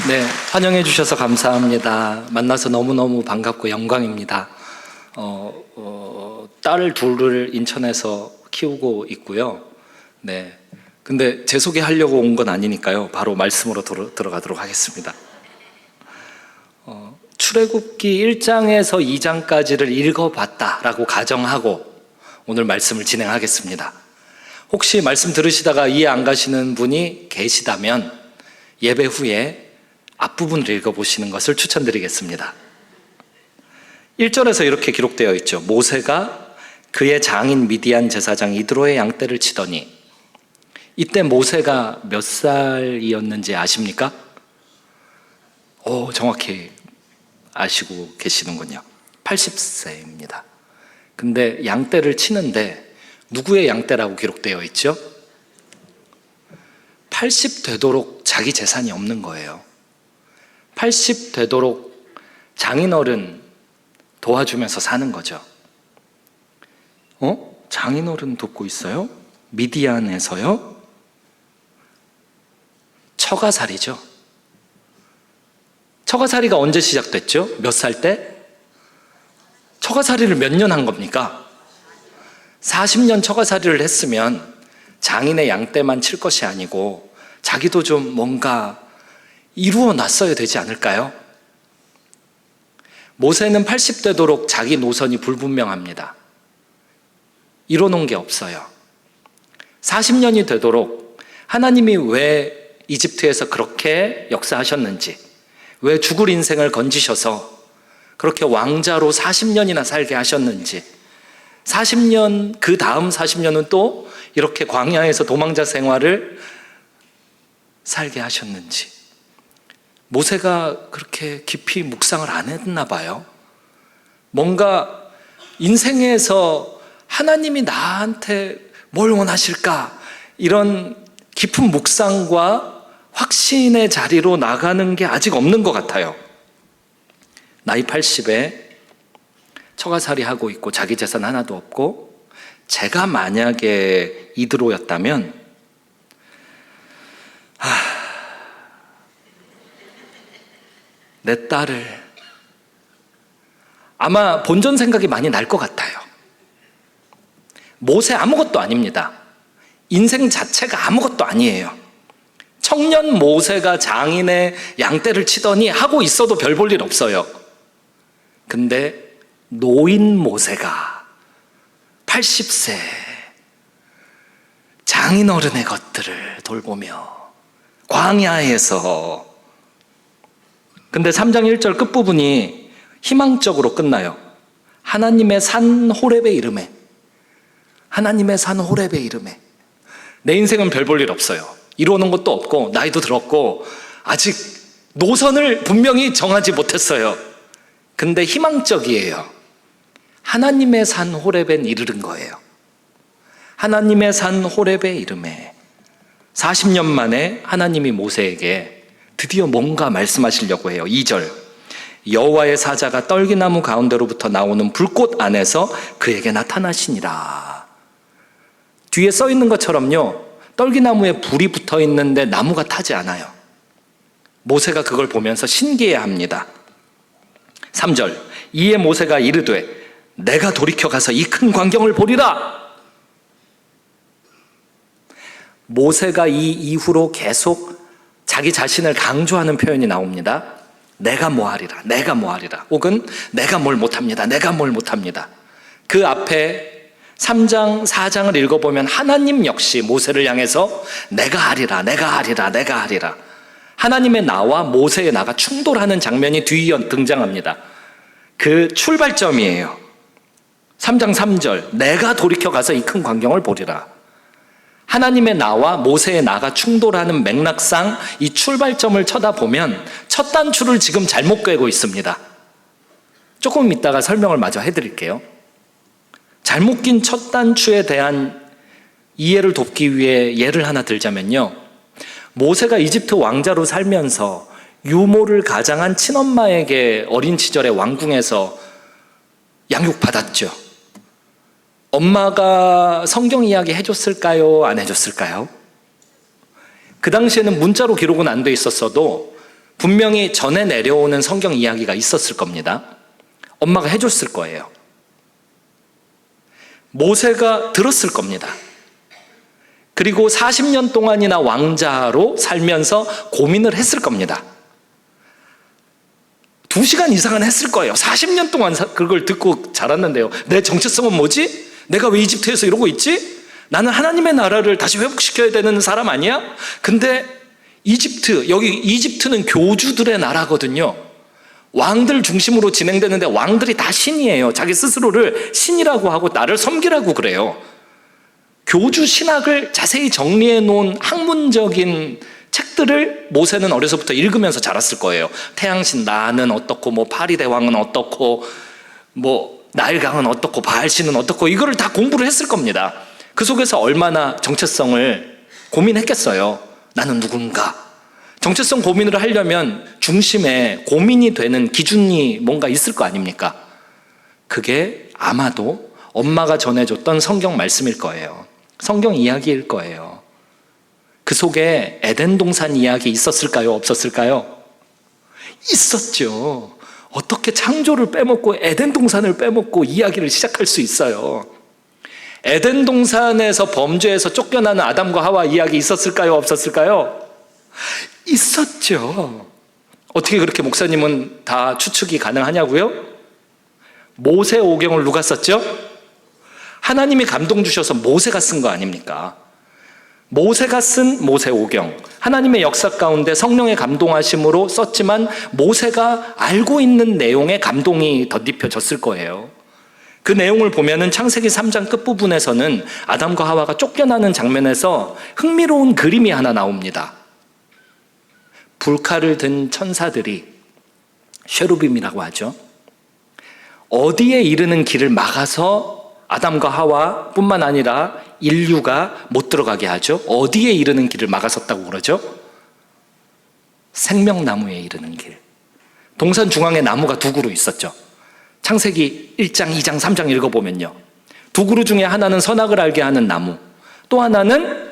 네, 환영해 주셔서 감사합니다. 만나서 너무너무 반갑고 영광입니다. 딸 둘을 인천에서 키우고 있고요. 네, 근데 제 소개하려고 온 건 아니니까요. 바로 말씀으로 들어가도록 하겠습니다. 출애굽기 1장에서 2장까지를 읽어봤다라고 가정하고 오늘 말씀을 진행하겠습니다. 혹시 말씀 들으시다가 이해 안 가시는 분이 계시다면 예배 후에 앞부분을 읽어보시는 것을 추천드리겠습니다. 1절에서 이렇게 기록되어 있죠. 모세가 그의 장인 미디안 제사장 이드로의 양떼를 치더니, 이때 모세가 몇 살이었는지 아십니까? 정확히 아시고 계시는군요. 80세입니다. 근데 양떼를 치는데 누구의 양떼라고 기록되어 있죠? 80 되도록 자기 재산이 없는 거예요. 80 되도록 장인어른 도와주면서 사는 거죠. 장인어른 돕고 있어요? 미디안에서요? 처가살이죠. 처가살이가 언제 시작됐죠? 몇 살 때? 처가살이를 몇 년 한 겁니까? 40년 처가살이를 했으면 장인의 양떼만 칠 것이 아니고 자기도 좀 뭔가 이루어 놨어야 되지 않을까요? 모세는 80 되도록 자기 노선이 불분명합니다. 이뤄놓은 게 없어요. 40년이 되도록 하나님이 왜 이집트에서 그렇게 역사하셨는지, 왜 죽을 인생을 건지셔서 그렇게 왕자로 40년이나 살게 하셨는지, 40년, 그 다음 40년은 또 이렇게 광야에서 도망자 생활을 살게 하셨는지, 모세가 그렇게 깊이 묵상을 안 했나 봐요. 뭔가 인생에서 하나님이 나한테 뭘 원하실까, 이런 깊은 묵상과 확신의 자리로 나가는 게 아직 없는 것 같아요. 나이 80에 처가살이 하고 있고 자기 재산 하나도 없고, 제가 만약에 이드로였다면 내 딸을 아마 본전 생각이 많이 날 것 같아요. 모세 아무것도 아닙니다. 인생 자체가 아무것도 아니에요. 청년 모세가 장인의 양떼를 치더니 하고 있어도 별 볼 일 없어요. 근데 노인 모세가 80세 장인어른의 것들을 돌보며 광야에서, 근데 3장 1절 끝부분이 희망적으로 끝나요. 하나님의 산 호렙의 이름에, 하나님의 산 호렙의 이름에. 내 인생은 별 볼 일 없어요. 이루어놓은 것도 없고 나이도 들었고 아직 노선을 분명히 정하지 못했어요. 근데 희망적이에요. 하나님의 산 호렙에 이르는 거예요. 하나님의 산 호렙의 이름에 40년 만에 하나님이 모세에게 드디어 뭔가 말씀하시려고 해요. 2절, 여호와의 사자가 떨기나무 가운데로부터 나오는 불꽃 안에서 그에게 나타나시니라. 뒤에 써 있는 것처럼요, 떨기나무에 불이 붙어 있는데 나무가 타지 않아요. 모세가 그걸 보면서 신기해합니다. 3절, 이에 모세가 이르되 내가 돌이켜 가서 이 큰 광경을 보리라. 모세가 이 이후로 계속 자기 자신을 강조하는 표현이 나옵니다. 내가 뭐하리라, 내가 뭐하리라, 혹은 내가 뭘 못합니다, 내가 뭘 못합니다. 그 앞에 3장, 4장을 읽어보면 하나님 역시 모세를 향해서 내가 하리라, 내가 하리라, 내가 하리라. 하나님의 나와 모세의 나가 충돌하는 장면이 뒤이어 등장합니다. 그 출발점이에요. 3장 3절, 내가 돌이켜 가서 이 큰 광경을 보리라. 하나님의 나와 모세의 나가 충돌하는 맥락상 이 출발점을 쳐다보면 첫 단추를 지금 잘못 꿰고 있습니다. 조금 이따가 설명을 마저 해드릴게요. 잘못 낀 첫 단추에 대한 이해를 돕기 위해 예를 하나 들자면요, 모세가 이집트 왕자로 살면서 유모를 가장한 친엄마에게 어린 시절에 왕궁에서 양육받았죠. 엄마가 성경 이야기 해줬을까요? 안 해줬을까요? 그 당시에는 문자로 기록은 안 돼 있었어도 분명히 전해 내려오는 성경 이야기가 있었을 겁니다. 엄마가 해줬을 거예요. 모세가 들었을 겁니다. 그리고 40년 동안이나 왕자로 살면서 고민을 했을 겁니다. 2시간 이상은 했을 거예요. 40년 동안 그걸 듣고 자랐는데요. 내 정체성은 뭐지? 내가 왜 이집트에서 이러고 있지? 나는 하나님의 나라를 다시 회복시켜야 되는 사람 아니야? 근데 여기 이집트는 교주들의 나라거든요. 왕들 중심으로 진행되는데 왕들이 다 신이에요. 자기 스스로를 신이라고 하고 나를 섬기라고 그래요. 교주 신학을 자세히 정리해 놓은 학문적인 책들을 모세는 어려서부터 읽으면서 자랐을 거예요. 태양신 나는 어떻고, 뭐 파리대왕은 어떻고, 뭐 나일강은 어떻고, 바알신은 어떻고, 이거를 다 공부를 했을 겁니다. 그 속에서 얼마나 정체성을 고민했겠어요. 나는 누군가? 정체성 고민을 하려면 중심에 고민이 되는 기준이 뭔가 있을 거 아닙니까? 그게 아마도 엄마가 전해줬던 성경 말씀일 거예요. 성경 이야기일 거예요. 그 속에 에덴 동산 이야기 있었을까요? 없었을까요? 있었죠. 어떻게 창조를 빼먹고 에덴 동산을 빼먹고 이야기를 시작할 수 있어요? 에덴 동산에서 범죄에서 쫓겨나는 아담과 하와 이야기 있었을까요? 없었을까요? 있었죠. 어떻게 그렇게 목사님은 다 추측이 가능하냐고요? 모세오경을 누가 썼죠? 하나님이 감동 주셔서 모세가 쓴 거 아닙니까? 모세가 쓴 모세오경, 하나님의 역사 가운데 성령의 감동하심으로 썼지만 모세가 알고 있는 내용에 감동이 덧입혀졌을 거예요. 그 내용을 보면은 창세기 3장 끝부분에서는 아담과 하와가 쫓겨나는 장면에서 흥미로운 그림이 하나 나옵니다. 불칼을 든 천사들이, 쉐루빔이라고 하죠, 어디에 이르는 길을 막아서 아담과 하와 뿐만 아니라 인류가 못 들어가게 하죠. 어디에 이르는 길을 막아섰다고 그러죠? 생명나무에 이르는 길. 동산 중앙에 나무가 두 그루 있었죠. 창세기 1장, 2장, 3장 읽어보면요, 두 그루 중에 하나는 선악을 알게 하는 나무, 또 하나는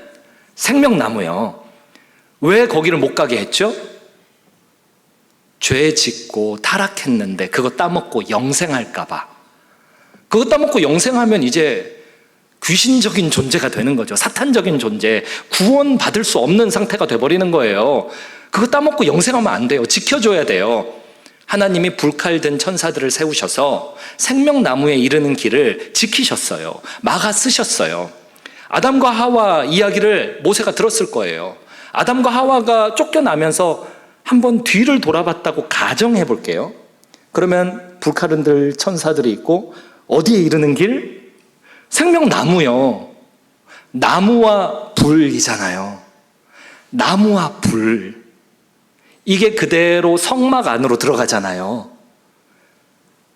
생명나무예요. 왜 거기를 못 가게 했죠? 죄 짓고 타락했는데 그거 따먹고 영생할까 봐. 그거 따먹고 영생하면 이제 귀신적인 존재가 되는 거죠. 사탄적인 존재, 구원받을 수 없는 상태가 돼버리는 거예요. 그거 따먹고 영생하면 안 돼요. 지켜줘야 돼요. 하나님이 불칼 든 천사들을 세우셔서 생명나무에 이르는 길을 지키셨어요. 막아 쓰셨어요. 아담과 하와 이야기를 모세가 들었을 거예요. 아담과 하와가 쫓겨나면서 한번 뒤를 돌아봤다고 가정해 볼게요. 그러면 불칼을 들 천사들이 있고 어디에 이르는 길? 생명나무요. 나무와 불이잖아요. 나무와 불. 이게 그대로 성막 안으로 들어가잖아요.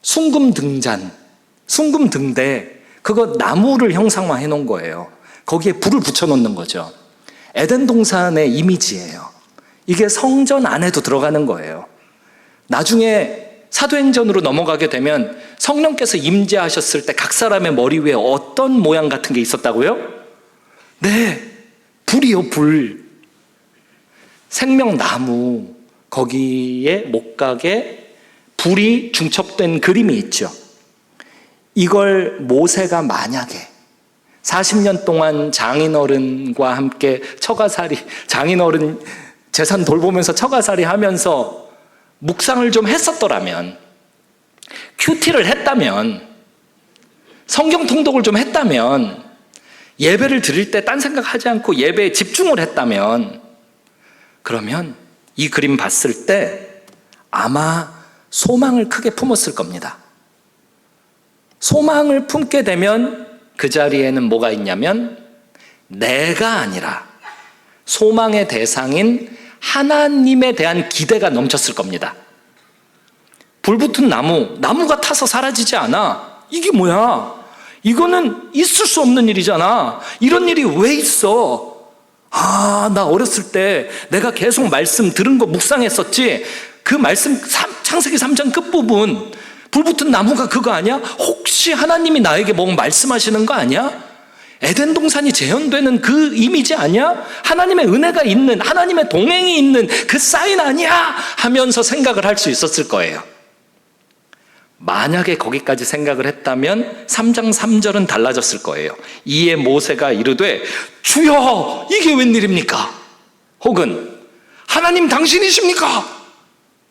순금등잔, 순금등대, 그거 나무를 형상화해 놓은 거예요. 거기에 불을 붙여놓는 거죠. 에덴 동산의 이미지예요. 이게 성전 안에도 들어가는 거예요. 나중에 사도행전으로 넘어가게 되면 성령께서 임재하셨을 때 각 사람의 머리 위에 어떤 모양 같은 게 있었다고요? 네, 불이요, 불. 생명나무, 거기에 목각에 불이 중첩된 그림이 있죠. 이걸 모세가 만약에 40년 동안 장인어른과 함께 처가살이, 장인어른 재산 돌보면서 처가살이 하면서 묵상을 좀 했었더라면, 큐티를 했다면, 성경 통독을 좀 했다면, 예배를 드릴 때 딴 생각하지 않고 예배에 집중을 했다면, 그러면 이 그림 봤을 때 아마 소망을 크게 품었을 겁니다. 소망을 품게 되면 그 자리에는 뭐가 있냐면 내가 아니라 소망의 대상인 하나님에 대한 기대가 넘쳤을 겁니다. 불붙은 나무가 타서 사라지지 않아. 이게 뭐야? 이거는 있을 수 없는 일이잖아. 이런 일이 왜 있어? 나 어렸을 때 내가 계속 말씀 들은 거 묵상했었지. 그 말씀 창세기 3장 끝부분 불붙은 나무가 그거 아니야? 혹시 하나님이 나에게 뭐 말씀하시는 거 아니야? 에덴 동산이 재현되는 그 이미지 아니야? 하나님의 은혜가 있는, 하나님의 동행이 있는 그 사인 아니야? 하면서 생각을 할 수 있었을 거예요. 만약에 거기까지 생각을 했다면 3장 3절은 달라졌을 거예요. 이에 모세가 이르되 주여 이게 웬일입니까? 혹은 하나님 당신이십니까?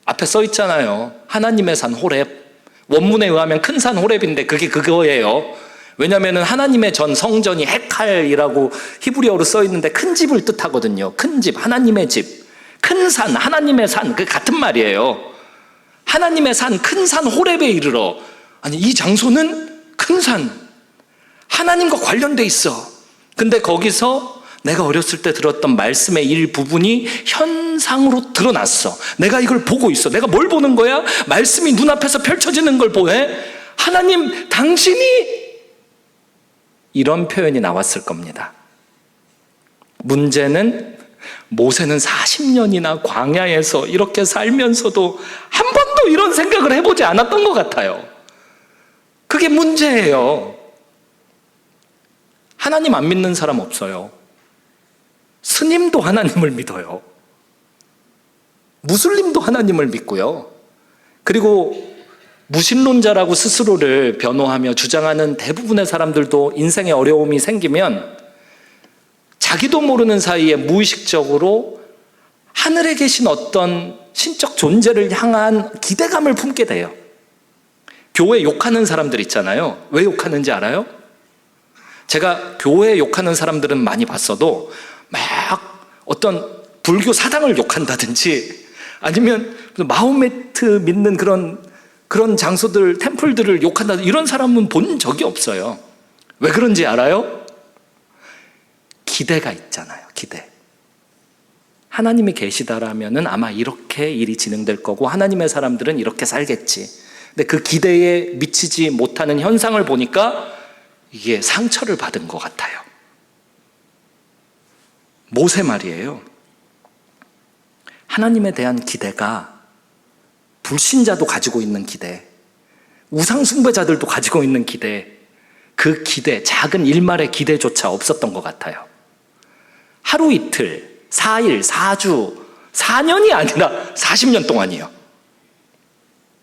앞에 써 있잖아요. 하나님의 산 호렙. 원문에 의하면 큰 산 호렙인데 그게 그거예요. 왜냐하면 하나님의 전 성전이 헤칼이라고 히브리어로 써 있는데 큰 집을 뜻하거든요. 큰 집, 하나님의 집. 큰 산, 하나님의 산, 그 같은 말이에요. 하나님의 산, 큰 산 호렙에 이르러. 아니, 이 장소는 큰 산, 하나님과 관련돼 있어. 근데 거기서 내가 어렸을 때 들었던 말씀의 일부분이 현상으로 드러났어. 내가 이걸 보고 있어. 내가 뭘 보는 거야? 말씀이 눈앞에서 펼쳐지는 걸 보해. 하나님 당신이, 이런 표현이 나왔을 겁니다. 문제는 모세는 40년이나 광야에서 이렇게 살면서도 한 번도 이런 생각을 해보지 않았던 것 같아요. 그게 문제예요. 하나님 안 믿는 사람 없어요. 스님도 하나님을 믿어요. 무슬림도 하나님을 믿고요. 그리고 무신론자라고 스스로를 변호하며 주장하는 대부분의 사람들도 인생에 어려움이 생기면 자기도 모르는 사이에 무의식적으로 하늘에 계신 어떤 신적 존재를 향한 기대감을 품게 돼요. 교회 욕하는 사람들 있잖아요. 왜 욕하는지 알아요? 제가 교회 욕하는 사람들은 많이 봤어도 막 어떤 불교 사당을 욕한다든지 아니면 마호메트 믿는 그런 장소들, 템플들을 욕한다든지 이런 사람은 본 적이 없어요. 왜 그런지 알아요? 기대가 있잖아요. 기대. 하나님이 계시다라면은 아마 이렇게 일이 진행될 거고 하나님의 사람들은 이렇게 살겠지. 근데 그 기대에 미치지 못하는 현상을 보니까 이게 상처를 받은 것 같아요. 모세 말이에요. 하나님에 대한 기대가 불신자도 가지고 있는 기대, 우상숭배자들도 가지고 있는 기대, 그 기대, 작은 일말의 기대조차 없었던 것 같아요. 하루 이틀, 4일, 4주, 4년이 아니라 40년 동안이요.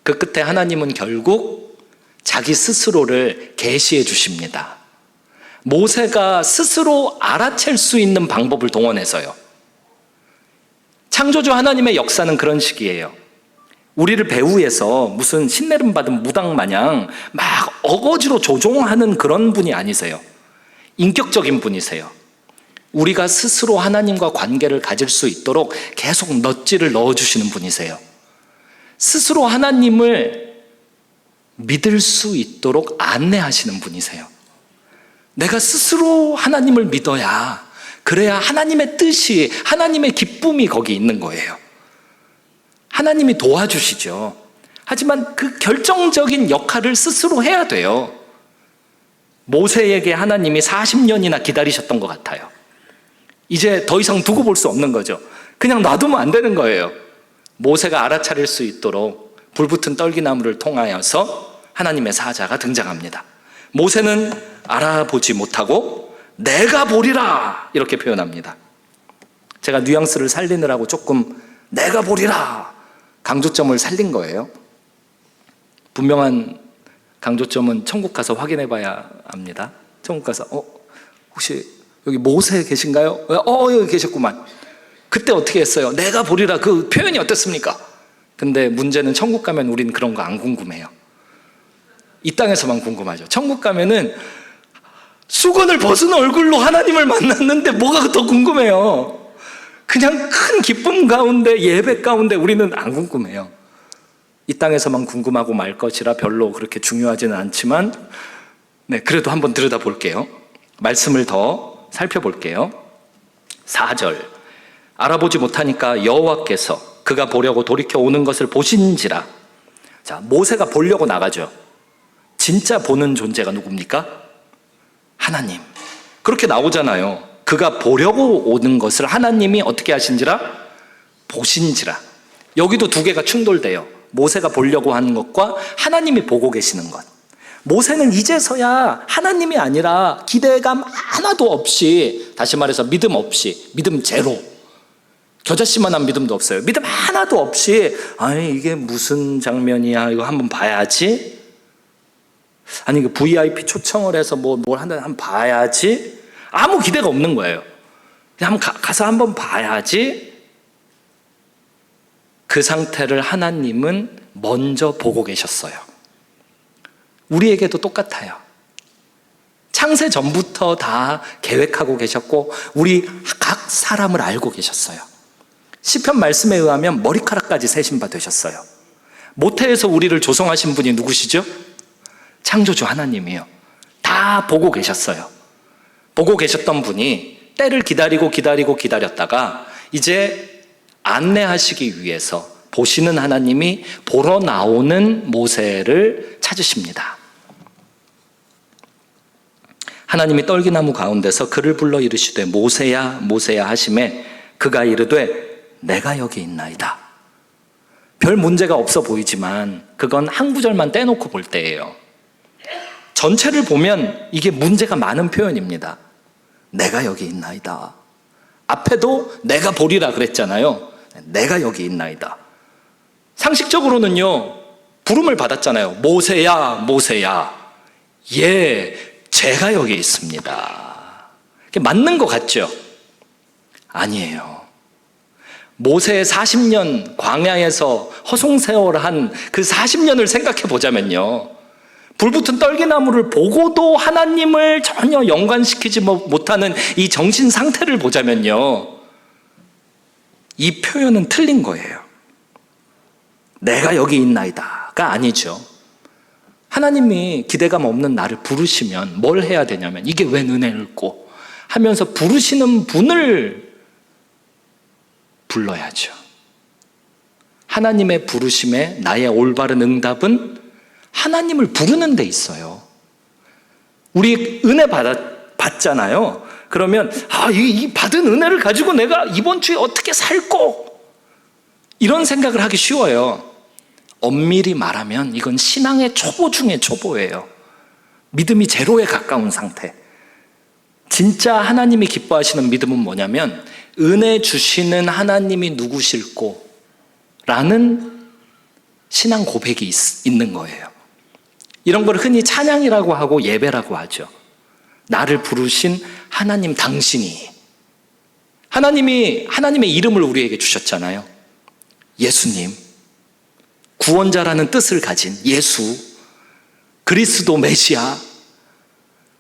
그 끝에 하나님은 결국 자기 스스로를 계시해 주십니다. 모세가 스스로 알아챌 수 있는 방법을 동원해서요. 창조주 하나님의 역사는 그런 식이에요. 우리를 배후에서 무슨 신내림 받은 무당 마냥 막 어거지로 조종하는 그런 분이 아니세요. 인격적인 분이세요. 우리가 스스로 하나님과 관계를 가질 수 있도록 계속 넛지를 넣어주시는 분이세요. 스스로 하나님을 믿을 수 있도록 안내하시는 분이세요. 내가 스스로 하나님을 믿어야, 그래야 하나님의 뜻이, 하나님의 기쁨이 거기 있는 거예요. 하나님이 도와주시죠. 하지만 그 결정적인 역할을 스스로 해야 돼요. 모세에게 하나님이 40년이나 기다리셨던 것 같아요. 이제 더 이상 두고 볼 수 없는 거죠. 그냥 놔두면 안 되는 거예요. 모세가 알아차릴 수 있도록 불붙은 떨기나무를 통하여서 하나님의 사자가 등장합니다. 모세는 알아보지 못하고 내가 보리라 이렇게 표현합니다. 제가 뉘앙스를 살리느라고 조금 내가 보리라 강조점을 살린 거예요. 분명한 강조점은 천국 가서 확인해 봐야 합니다. 천국 가서 혹시 여기 모세 계신가요? 여기 계셨구만. 그때 어떻게 했어요? 내가 보리라 그 표현이 어땠습니까? 근데 문제는 천국 가면 우린 그런 거 안 궁금해요. 이 땅에서만 궁금하죠. 천국 가면은 수건을 벗은 얼굴로 하나님을 만났는데 뭐가 더 궁금해요? 그냥 큰 기쁨 가운데, 예배 가운데 우리는 안 궁금해요. 이 땅에서만 궁금하고 말 것이라 별로 그렇게 중요하지는 않지만 그래도 한번 들여다 볼게요. 말씀을 더 살펴볼게요. 4절 알아보지 못하니까 여호와께서 그가 보려고 돌이켜 오는 것을 보신지라. 자, 모세가 보려고 나가죠. 진짜 보는 존재가 누굽니까? 하나님. 그렇게 나오잖아요. 그가 보려고 오는 것을 하나님이 어떻게 하신지라? 보신지라. 여기도 두 개가 충돌돼요. 모세가 보려고 하는 것과 하나님이 보고 계시는 것. 모세는 이제서야 하나님이 아니라 기대감 하나도 없이, 다시 말해서 믿음 없이, 믿음 제로, 겨자씨만한 믿음도 없어요. 믿음 하나도 없이, 아니 이게 무슨 장면이야, 이거 한번 봐야지. 아니 그 VIP 초청을 해서 뭘 한번 봐야지. 아무 기대가 없는 거예요. 그냥 가서 한번 봐야지. 그 상태를 하나님은 먼저 보고 계셨어요. 우리에게도 똑같아요. 창세 전부터 다 계획하고 계셨고 우리 각 사람을 알고 계셨어요. 시편 말씀에 의하면 머리카락까지 세신 바 되셨어요. 모태에서 우리를 조성하신 분이 누구시죠? 창조주 하나님이요. 다 보고 계셨어요. 보고 계셨던 분이 때를 기다렸다가 이제 안내하시기 위해서 보시는 하나님이 보러 나오는 모세를 찾으십니다. 하나님이 떨기나무 가운데서 그를 불러 이르시되 모세야 모세야 하시매 그가 이르되 내가 여기 있나이다. 별 문제가 없어 보이지만 그건 한 구절만 떼놓고 볼 때예요. 전체를 보면 이게 문제가 많은 표현입니다. 내가 여기 있나이다. 앞에도 내가 보리라 그랬잖아요. 내가 여기 있나이다. 상식적으로는요, 부름을 받았잖아요. 모세야 모세야, 예 제가 여기 있습니다. 맞는 것 같죠? 아니에요. 모세의 40년 광야에서 허송세월한 그 40년을 생각해 보자면요, 불붙은 떨기나무를 보고도 하나님을 전혀 연관시키지 못하는 이 정신 상태를 보자면요, 이 표현은 틀린 거예요. 내가 여기 있나이다가 아니죠. 하나님이 기대감 없는 나를 부르시면 뭘 해야 되냐면, 이게 웬 은혜일꼬 하면서 부르시는 분을 불러야죠. 하나님의 부르심에 나의 올바른 응답은 하나님을 부르는 데 있어요. 우리 은혜 받잖아요. 그러면 이 받은 은혜를 가지고 내가 이번 주에 어떻게 살고, 이런 생각을 하기 쉬워요. 엄밀히 말하면 이건 신앙의 초보 중에 초보예요. 믿음이 제로에 가까운 상태. 진짜 하나님이 기뻐하시는 믿음은 뭐냐면, 은혜 주시는 하나님이 누구실꼬 라는 신앙 고백이 있는 거예요. 이런 걸 흔히 찬양이라고 하고 예배라고 하죠. 나를 부르신 하나님 당신이, 하나님이 하나님의 이름을 우리에게 주셨잖아요. 예수님, 구원자라는 뜻을 가진 예수, 그리스도 메시아.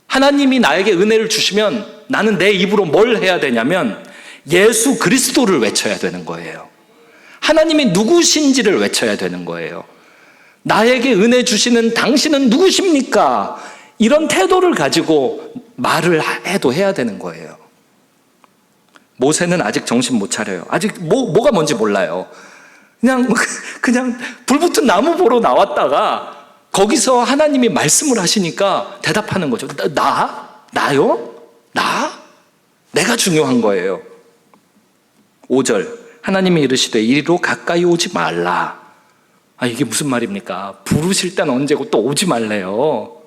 하나님이 나에게 은혜를 주시면 나는 내 입으로 뭘 해야 되냐면 예수 그리스도를 외쳐야 되는 거예요. 하나님이 누구신지를 외쳐야 되는 거예요. 나에게 은혜 주시는 당신은 누구십니까? 이런 태도를 가지고 말을 해도 해야 되는 거예요. 모세는 아직 정신 못 차려요. 아직 뭐가 뭔지 몰라요. 그냥 불붙은 나무 보러 나왔다가 거기서 하나님이 말씀을 하시니까 대답하는 거죠. 나요? 내가 중요한 거예요. 5절, 하나님이 이르시되 이리로 가까이 오지 말라. 이게 무슨 말입니까? 부르실 때는 언제고 또 오지 말래요.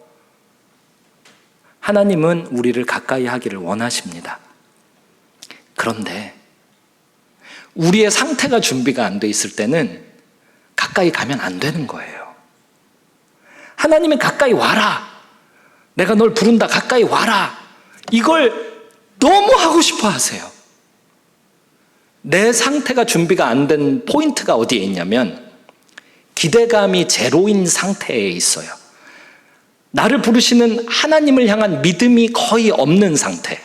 하나님은 우리를 가까이 하기를 원하십니다. 그런데 우리의 상태가 준비가 안 돼 있을 때는 가까이 가면 안 되는 거예요. 하나님이 가까이 와라, 내가 널 부른다, 가까이 와라, 이걸 너무 하고 싶어 하세요. 내 상태가 준비가 안 된 포인트가 어디에 있냐면 기대감이 제로인 상태에 있어요. 나를 부르시는 하나님을 향한 믿음이 거의 없는 상태.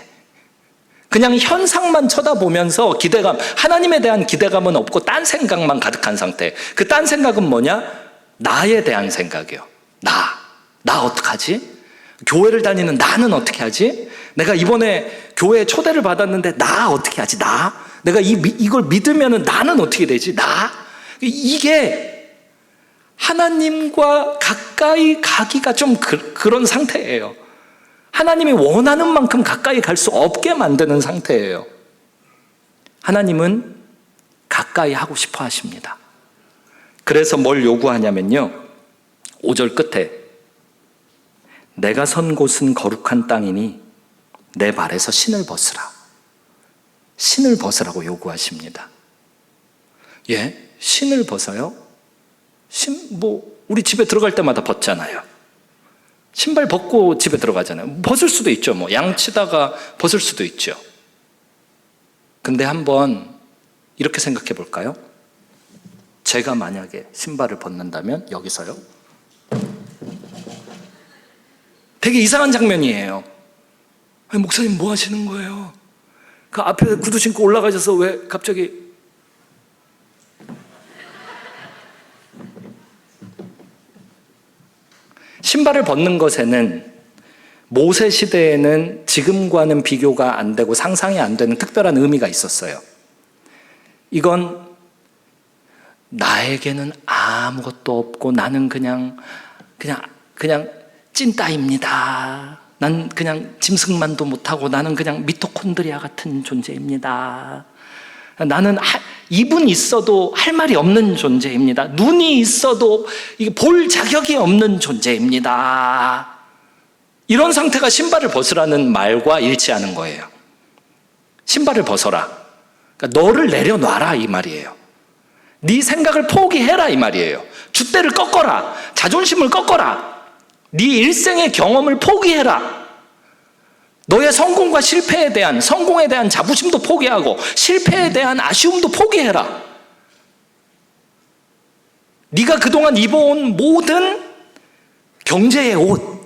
그냥 현상만 쳐다보면서 기대감, 하나님에 대한 기대감은 없고 딴 생각만 가득한 상태. 그 딴 생각은 뭐냐? 나에 대한 생각이요. 나 어떡하지? 교회를 다니는 나는 어떻게 하지? 내가 이번에 교회에 초대를 받았는데 나 어떻게 하지? 내가 이걸 믿으면 나는 어떻게 되지? 이게 하나님과 가까이 가기가 좀 그런 상태예요. 하나님이 원하는 만큼 가까이 갈 수 없게 만드는 상태예요. 하나님은 가까이 하고 싶어 하십니다. 그래서 뭘 요구하냐면요, 5절 끝에 내가 선 곳은 거룩한 땅이니 내 발에서 신을 벗으라. 신을 벗으라고 요구하십니다. 예? 신을 벗어요? 우리 집에 들어갈 때마다 벗잖아요. 신발 벗고 집에 들어가잖아요. 벗을 수도 있죠. 양치다가 벗을 수도 있죠. 근데 한번 이렇게 생각해 볼까요? 제가 만약에 신발을 벗는다면 여기서요. 되게 이상한 장면이에요. 아니, 목사님 뭐 하시는 거예요? 그 앞에 구두 신고 올라가셔서 왜 갑자기 신발을 벗는 것에는 모세 시대에는 지금과는 비교가 안 되고 상상이 안 되는 특별한 의미가 있었어요. 이건 나에게는 아무것도 없고 나는 그냥 찐따입니다. 난 그냥 짐승만도 못하고 나는 그냥 미토콘드리아 같은 존재입니다. 나는 입은 있어도 할 말이 없는 존재입니다. 눈이 있어도 볼 자격이 없는 존재입니다. 이런 상태가 신발을 벗으라는 말과 일치하는 거예요. 신발을 벗어라. 그러니까 너를 내려놔라 이 말이에요. 네 생각을 포기해라 이 말이에요. 줏대를 꺾어라. 자존심을 꺾어라. 네 일생의 경험을 포기해라. 너의 성공과 실패에 대한, 성공에 대한 자부심도 포기하고 실패에 대한 아쉬움도 포기해라. 네가 그동안 입어온 모든 경제의 옷,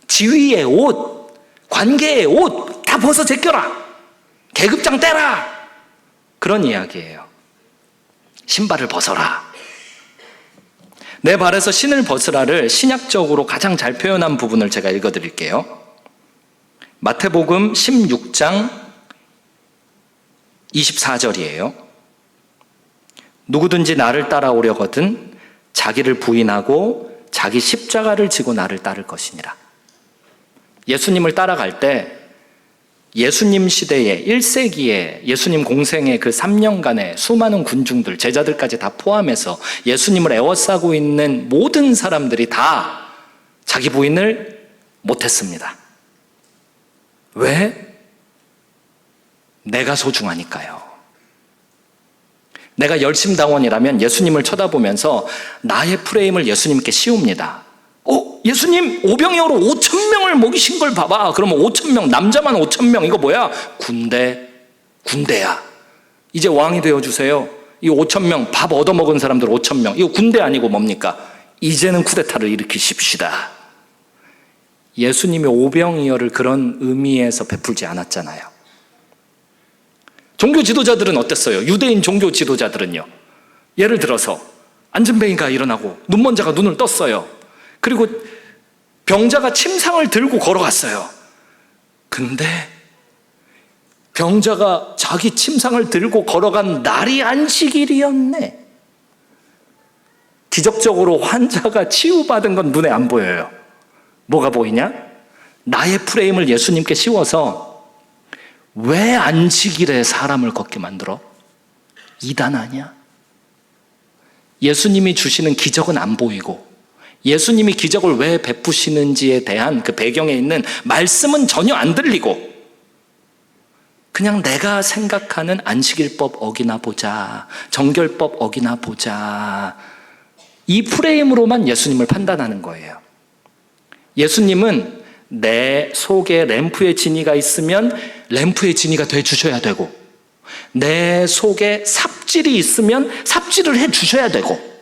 지위의 옷, 관계의 옷 다 벗어 제껴라. 계급장 떼라. 그런 이야기예요. 신발을 벗어라. 내 발에서 신을 벗으라를 신약적으로 가장 잘 표현한 부분을 제가 읽어드릴게요. 마태복음 16장 24절이에요. 누구든지 나를 따라오려거든 자기를 부인하고 자기 십자가를 지고 나를 따를 것이니라. 예수님을 따라갈 때 예수님 시대에 1세기에 예수님 공생의 그 3년간의 수많은 군중들, 제자들까지 다 포함해서 예수님을 애워싸고 있는 모든 사람들이 다 자기 부인을 못했습니다. 왜? 내가 소중하니까요. 내가 열심당원이라면 예수님을 쳐다보면서 나의 프레임을 예수님께 씌웁니다. 예수님 오병이어로 5,000명을 먹이신 걸 봐봐. 그러면 5,000명, 남자만 5,000명, 이거 뭐야? 군대야. 이제 왕이 되어주세요. 이 5,000명, 밥 얻어먹은 사람들 5,000명, 이거 군대 아니고 뭡니까? 이제는 쿠데타를 일으키십시다. 예수님이 오병이어를 그런 의미에서 베풀지 않았잖아요. 종교 지도자들은 어땠어요? 유대인 종교 지도자들은요. 예를 들어서 안전뱅이가 일어나고 눈먼 자가 눈을 떴어요. 그리고 병자가 침상을 들고 걸어갔어요. 근데 병자가 자기 침상을 들고 걸어간 날이 안식일이었네. 기적적으로 환자가 치유받은 건 눈에 안 보여요. 뭐가 보이냐? 나의 프레임을 예수님께 씌워서 왜 안식일에 사람을 걷게 만들어? 이단 아니야? 예수님이 주시는 기적은 안 보이고 예수님이 기적을 왜 베푸시는지에 대한 그 배경에 있는 말씀은 전혀 안 들리고 그냥 내가 생각하는 안식일법 어기나 보자, 정결법 어기나 보자, 이 프레임으로만 예수님을 판단하는 거예요. 예수님은 내 속에 램프의 진이가 있으면 램프의 진이가 돼주셔야 되고 내 속에 삽질이 있으면 삽질을 해주셔야 되고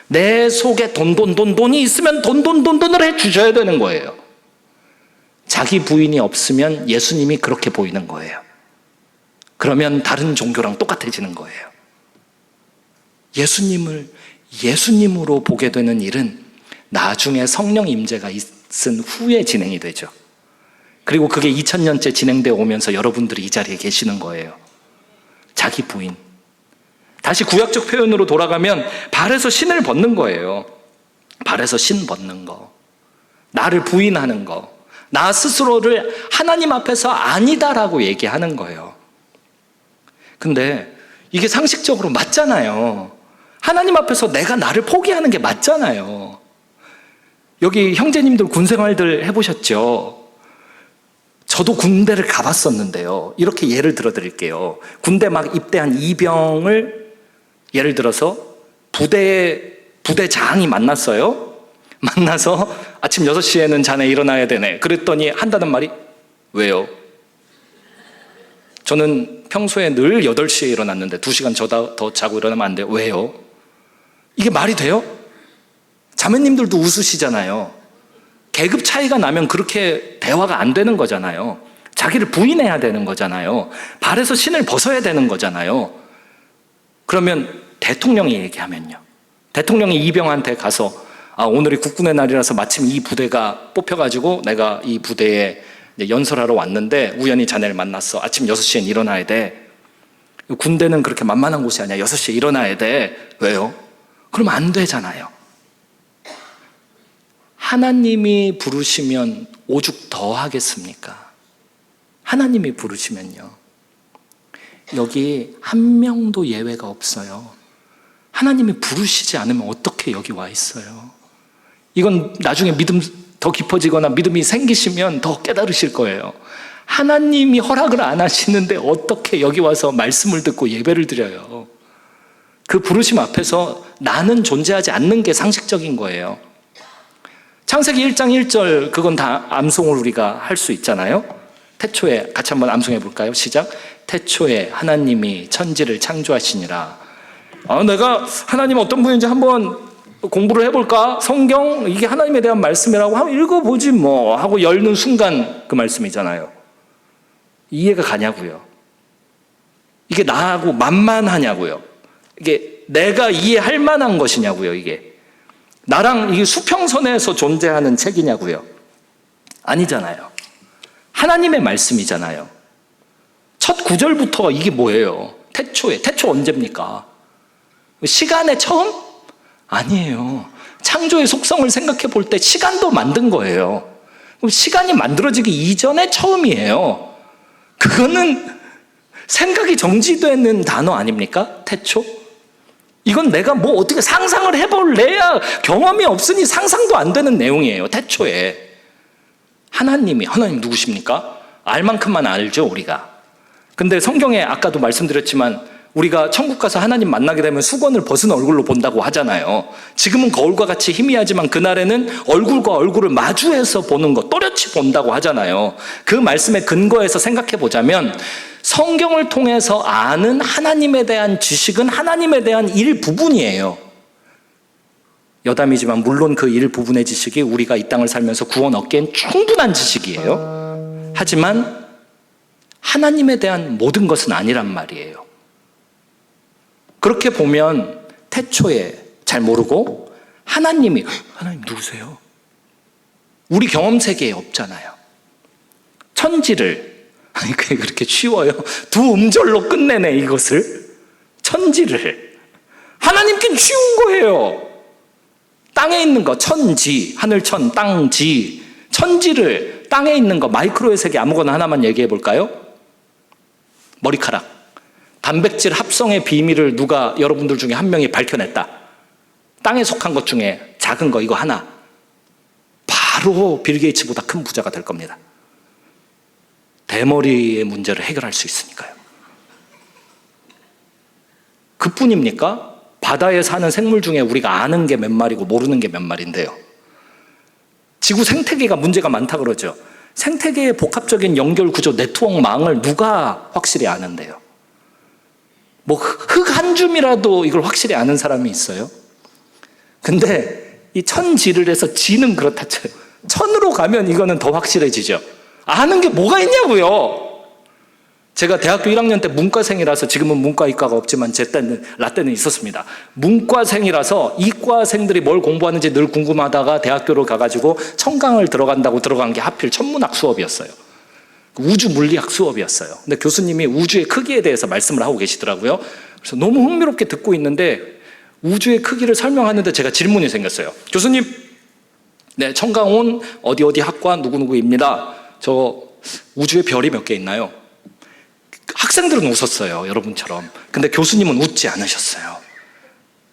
내 속에 돈이 있으면 돈을 해주셔야 되는 거예요. 자기 부인이 없으면 예수님이 그렇게 보이는 거예요. 그러면 다른 종교랑 똑같아지는 거예요. 예수님을 예수님으로 보게 되는 일은 나중에 성령 임재가 있은 후에 진행이 되죠. 그리고 그게 2000년째 진행되어 오면서 여러분들이 이 자리에 계시는 거예요. 자기 부인. 다시 구약적 표현으로 돌아가면 발에서 신을 벗는 거예요. 발에서 신 벗는 거. 나를 부인하는 거. 나 스스로를 하나님 앞에서 아니다라고 얘기하는 거예요. 근데 이게 상식적으로 맞잖아요. 하나님 앞에서 내가 나를 포기하는 게 맞잖아요. 여기 형제님들 군 생활들 해보셨죠? 저도 군대를 가봤었는데요. 이렇게 예를 들어 드릴게요. 군대 막 입대한 이병을 예를 들어서 부대장이 만났어요. 만나서 아침 6시에는 자네 일어나야 되네. 그랬더니 한다는 말이 왜요? 저는 평소에 늘 8시에 일어났는데 2시간 더 자고 일어나면 안 돼요. 왜요? 이게 말이 돼요? 자매님들도 웃으시잖아요. 계급 차이가 나면 그렇게 대화가 안 되는 거잖아요. 자기를 부인해야 되는 거잖아요. 발에서 신을 벗어야 되는 거잖아요. 그러면 대통령이 얘기하면요. 대통령이 이병한테 가서 오늘이 국군의 날이라서 마침 이 부대가 뽑혀가지고 내가 이 부대에 연설하러 왔는데 우연히 자네를 만났어. 아침 6시엔 일어나야 돼. 군대는 그렇게 만만한 곳이 아니야. 6시에 일어나야 돼. 왜요? 그러면 안 되잖아요. 하나님이 부르시면 오죽 더 하겠습니까? 하나님이 부르시면요. 여기 한 명도 예외가 없어요. 하나님이 부르시지 않으면 어떻게 여기 와 있어요? 이건 나중에 믿음 더 깊어지거나 믿음이 생기시면 더 깨달으실 거예요. 하나님이 허락을 안 하시는데 어떻게 여기 와서 말씀을 듣고 예배를 드려요? 그 부르심 앞에서 나는 존재하지 않는 게 상식적인 거예요. 창세기 1장 1절 그건 다 암송을 우리가 할 수 있잖아요. 태초에 같이 한번 암송해 볼까요? 시작. 태초에 하나님이 천지를 창조하시니라. 내가 하나님 어떤 분인지 한번 공부를 해볼까? 성경 이게 하나님에 대한 말씀이라고 한번 읽어보지 뭐 하고 열는 순간 그 말씀이잖아요. 이해가 가냐고요. 이게 나하고 만만하냐고요. 이게 내가 이해할 만한 것이냐고요. 이게 나랑 이게 수평선에서 존재하는 책이냐고요. 아니잖아요. 하나님의 말씀이잖아요. 첫 구절부터 이게 뭐예요? 태초 언제입니까? 시간의 처음? 아니에요. 창조의 속성을 생각해 볼 때 시간도 만든 거예요. 그럼 시간이 만들어지기 이전의 처음이에요. 그거는 생각이 정지되는 단어 아닙니까? 태초? 이건 내가 뭐 어떻게 상상을 해볼래야 경험이 없으니 상상도 안 되는 내용이에요. 태초에. 하나님 누구십니까? 알 만큼만 알죠, 우리가. 근데 성경에 아까도 말씀드렸지만 우리가 천국 가서 하나님 만나게 되면 수건을 벗은 얼굴로 본다고 하잖아요. 지금은 거울과 같이 희미하지만 그날에는 얼굴과 얼굴을 마주해서 보는 거, 또렷이 본다고 하잖아요. 그 말씀의 근거에서 생각해 보자면 성경을 통해서 아는 하나님에 대한 지식은 하나님에 대한 일부분이에요. 여담이지만 물론 그 일부분의 지식이 우리가 이 땅을 살면서 구원 얻기엔 충분한 지식이에요. 하지만 하나님에 대한 모든 것은 아니란 말이에요. 그렇게 보면 태초에 잘 모르고 하나님 누구세요? 우리 경험 세계에 없잖아요. 천지를 그게 그렇게 쉬워요? 두 음절로 끝내네 이것을. 천지를 하나님께 쉬운 거예요. 땅에 있는 거 천지, 하늘천, 땅지, 천지를 땅에 있는 거 마이크로의 세계 아무거나 하나만 얘기해 볼까요? 머리카락. 단백질 합성의 비밀을 누가 여러분들 중에 한 명이 밝혀냈다. 땅에 속한 것 중에 작은 거 이거 하나. 바로 빌 게이츠보다 큰 부자가 될 겁니다. 대머리의 문제를 해결할 수 있으니까요. 그뿐입니까? 바다에 사는 생물 중에 우리가 아는 게 몇 마리고 모르는 게 몇 마리인데요. 지구 생태계가 문제가 많다 그러죠. 생태계의 복합적인 연결 구조 네트워크망을 누가 확실히 아는데요? 뭐 흙 한 줌이라도 이걸 확실히 아는 사람이 있어요? 근데 이 천지를 해서 지는 그렇다 쳐요. 천으로 가면 이거는 더 확실해지죠. 아는 게 뭐가 있냐고요. 제가 대학교 1학년 때 문과생이라서, 지금은 문과이과가 없지만 제 때는 라떼는 있었습니다. 문과생이라서 이과생들이 뭘 공부하는지 늘 궁금하다가 대학교로 가가지고 청강을 들어간다고 들어간 게 하필 천문학 수업이었어요. 우주 물리학 수업이었어요. 근데 교수님이 우주의 크기에 대해서 말씀을 하고 계시더라고요. 그래서 너무 흥미롭게 듣고 있는데 우주의 크기를 설명하는데 제가 질문이 생겼어요. 교수님, 네, 청강 온 어디 학과 누구누구입니다. 저 우주에 별이 몇 개 있나요? 학생들은 웃었어요, 여러분처럼. 근데 교수님은 웃지 않으셨어요.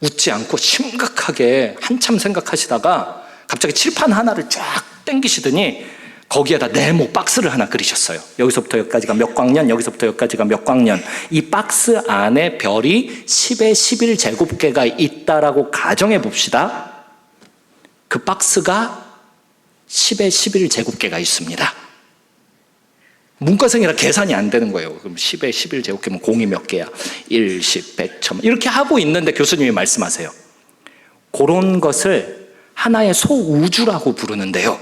웃지 않고 심각하게 한참 생각하시다가 갑자기 칠판 하나를 쫙 당기시더니 거기에다 네모 박스를 하나 그리셨어요. 여기서부터 여기까지가 몇 광년, 여기서부터 여기까지가 몇 광년. 이 박스 안에 별이 10의 11 제곱개가 있다라고 가정해 봅시다. 그 박스가 10의 11 제곱개가 있습니다. 문과생이라 계산이 안 되는 거예요. 그럼 10의 11 제곱개면 공이 몇 개야? 1, 10, 100, 1000 이렇게 하고 있는데 교수님이 말씀하세요. 그런 것을 하나의 소우주라고 부르는데요.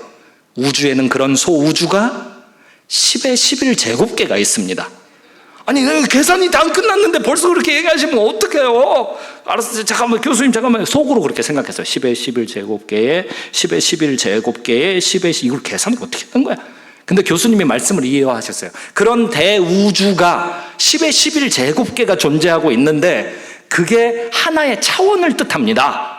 우주에는 그런 소우주가 10의 11 제곱개가 있습니다. 아니 계산이 다 끝났는데 벌써 그렇게 얘기하시면 어떡해요? 알았어요. 잠깐만 교수님 잠깐만. 속으로 그렇게 생각했어요. 10의 11 제곱개에 10의 11 제곱개에 10의 10 이걸 계산이 어떻게 된 거야? 근데 교수님이 말씀을 이해하셨어요. 그런 대우주가 10의 11 제곱개가 존재하고 있는데 그게 하나의 차원을 뜻합니다.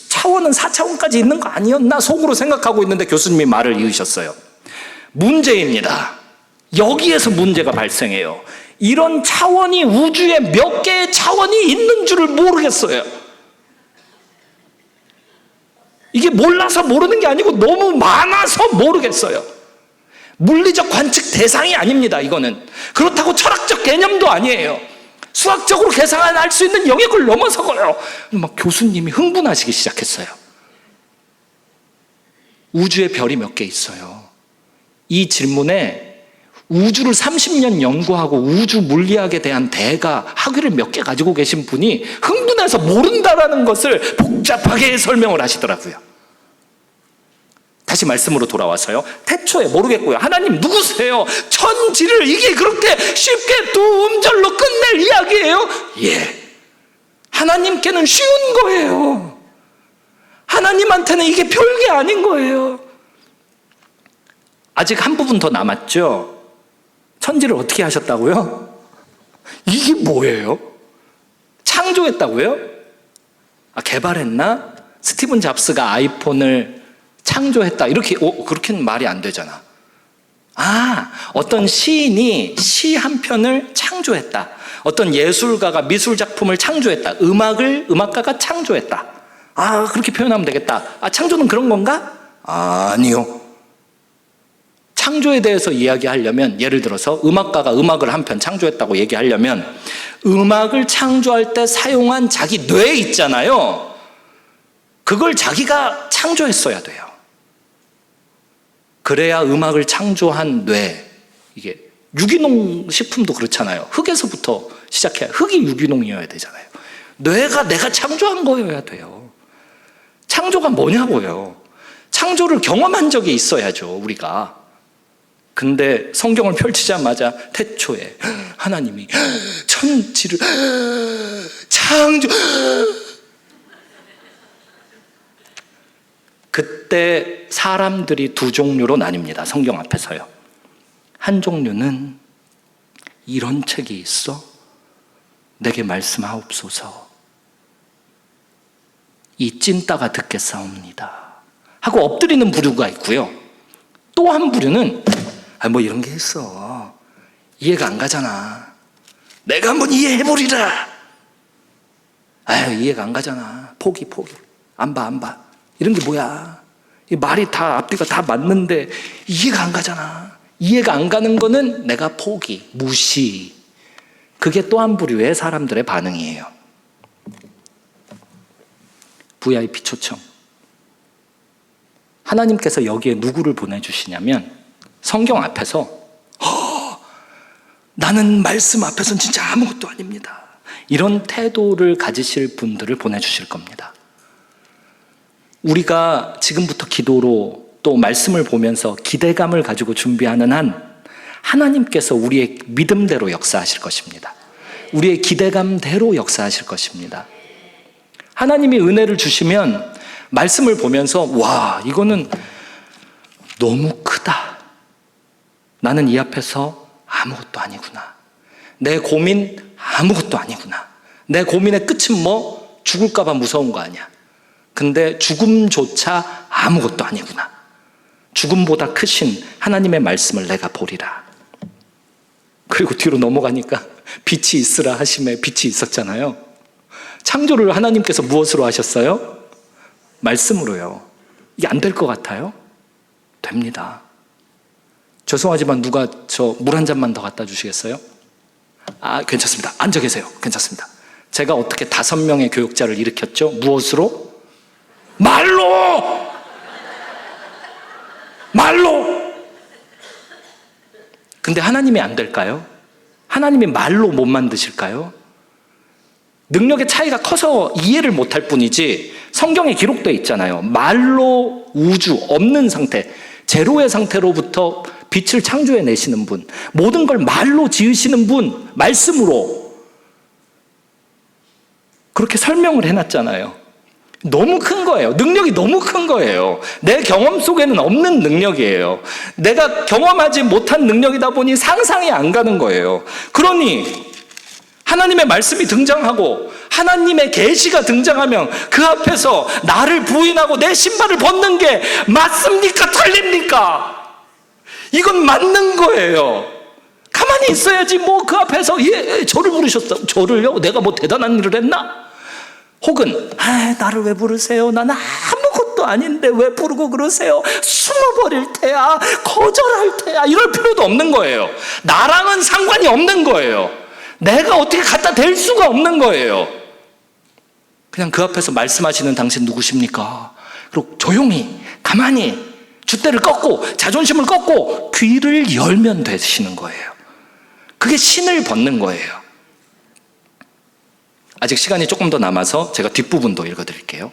차원은 4차원까지 있는 거 아니었나 속으로 생각하고 있는데 교수님이 말을 이으셨어요. 문제입니다. 여기에서 문제가 발생해요. 이런 차원이 우주에 몇 개의 차원이 있는 줄을 모르겠어요. 이게 몰라서 모르는 게 아니고 너무 많아서 모르겠어요. 물리적 관측 대상이 아닙니다. 이거는 그렇다고 철학적 개념도 아니에요. 수학적으로 계산할 수 있는 영역을 넘어서고요. 막 교수님이 흥분하시기 시작했어요. 우주에 별이 몇 개 있어요. 이 질문에 우주를 30년 연구하고 우주 물리학에 대한 대가 학위를 몇 개 가지고 계신 분이 흥분해서 모른다라는 것을 복잡하게 설명을 하시더라고요. 다시 말씀으로 돌아와서요. 태초에 모르겠고요. 하나님 누구세요? 천지를 이게 그렇게 쉽게 두 음절로 끝낼 이야기예요? 예. 하나님께는 쉬운 거예요. 하나님한테는 이게 별게 아닌 거예요. 아직 한 부분 더 남았죠? 천지를 어떻게 하셨다고요? 이게 뭐예요? 창조했다고요? 개발했나? 스티븐 잡스가 아이폰을 창조했다. 이렇게, 그렇게는 말이 안 되잖아. 어떤 시인이 시 한 편을 창조했다. 어떤 예술가가 미술 작품을 창조했다. 음악가가 창조했다. 그렇게 표현하면 되겠다. 창조는 그런 건가? 아니요. 창조에 대해서 이야기하려면 예를 들어서 음악가가 음악을 한 편 창조했다고 얘기하려면 음악을 창조할 때 사용한 자기 뇌 있잖아요. 그걸 자기가 창조했어야 돼요. 그래야 음악을 창조한 뇌, 이게 유기농 식품도 그렇잖아요. 흙에서부터 시작해야 흙이 유기농이어야 되잖아요. 뇌가 내가 창조한 거여야 돼요. 창조가 뭐냐고요. 창조를 경험한 적이 있어야죠, 우리가. 근데 성경을 펼치자마자 태초에 하나님이 천지를 창조. 그때 사람들이 두 종류로 나뉩니다. 성경 앞에서요. 한 종류는 이런 책이 있어? 내게 말씀하옵소서. 이 찐따가 듣겠사옵니다. 하고 엎드리는 부류가 있고요. 또 한 부류는 뭐 이런 게 있어. 이해가 안 가잖아. 내가 한번 이해해보리라. 이해가 안 가잖아. 포기. 안 봐. 이런 게 뭐야. 이 말이 다 앞뒤가 다 맞는데 이해가 안 가잖아. 이해가 안 가는 거는 내가 포기, 무시. 그게 또 한 부류의 사람들의 반응이에요. VIP 초청. 하나님께서 여기에 누구를 보내주시냐면 성경 앞에서 나는 말씀 앞에서는 진짜 아무것도 아닙니다. 이런 태도를 가지실 분들을 보내주실 겁니다. 우리가 지금부터 기도로 또 말씀을 보면서 기대감을 가지고 준비하는 한 하나님께서 우리의 믿음대로 역사하실 것입니다. 우리의 기대감대로 역사하실 것입니다. 하나님이 은혜를 주시면 말씀을 보면서 와, 이거는 너무 크다. 나는 이 앞에서 아무것도 아니구나. 내 고민 아무것도 아니구나. 내 고민의 끝은 뭐? 죽을까 봐 무서운 거 아니야. 근데 죽음조차 아무것도 아니구나. 죽음보다 크신 하나님의 말씀을 내가 보리라. 그리고 뒤로 넘어가니까 빛이 있으라 하심에 빛이 있었잖아요. 창조를 하나님께서 무엇으로 하셨어요? 말씀으로요. 이게 안 될 것 같아요? 됩니다. 죄송하지만 누가 저 물 한 잔만 더 갖다 주시겠어요? 괜찮습니다. 앉아 계세요. 괜찮습니다. 제가 어떻게 5명의 교육자를 일으켰죠? 무엇으로? 말로! 근데 하나님이 안 될까요? 하나님이 말로 못 만드실까요? 능력의 차이가 커서 이해를 못할 뿐이지 성경에 기록되어 있잖아요. 말로 우주 없는 상태, 제로의 상태로부터 빛을 창조해내시는 분, 모든 걸 말로 지으시는 분, 말씀으로 그렇게 설명을 해놨잖아요. 너무 큰 거예요. 능력이 너무 큰 거예요. 내 경험 속에는 없는 능력이에요. 내가 경험하지 못한 능력이다 보니 상상이 안 가는 거예요. 그러니 하나님의 말씀이 등장하고 하나님의 계시가 등장하면 그 앞에서 나를 부인하고 내 신발을 벗는 게 맞습니까? 틀립니까? 이건 맞는 거예요. 가만히 있어야지 뭐 그 앞에서 저를 부르셨어. 저를요? 내가 뭐 대단한 일을 했나? 혹은 나를 왜 부르세요? 나는 아무것도 아닌데 왜 부르고 그러세요? 숨어버릴 테야, 거절할 테야, 이럴 필요도 없는 거예요. 나랑은 상관이 없는 거예요. 내가 어떻게 갖다 댈 수가 없는 거예요. 그냥 그 앞에서 말씀하시는 당신 누구십니까? 그리고 조용히 가만히 줏대를 꺾고 자존심을 꺾고 귀를 열면 되시는 거예요. 그게 신을 벗는 거예요. 아직 시간이 조금 더 남아서 제가 뒷부분도 읽어드릴게요.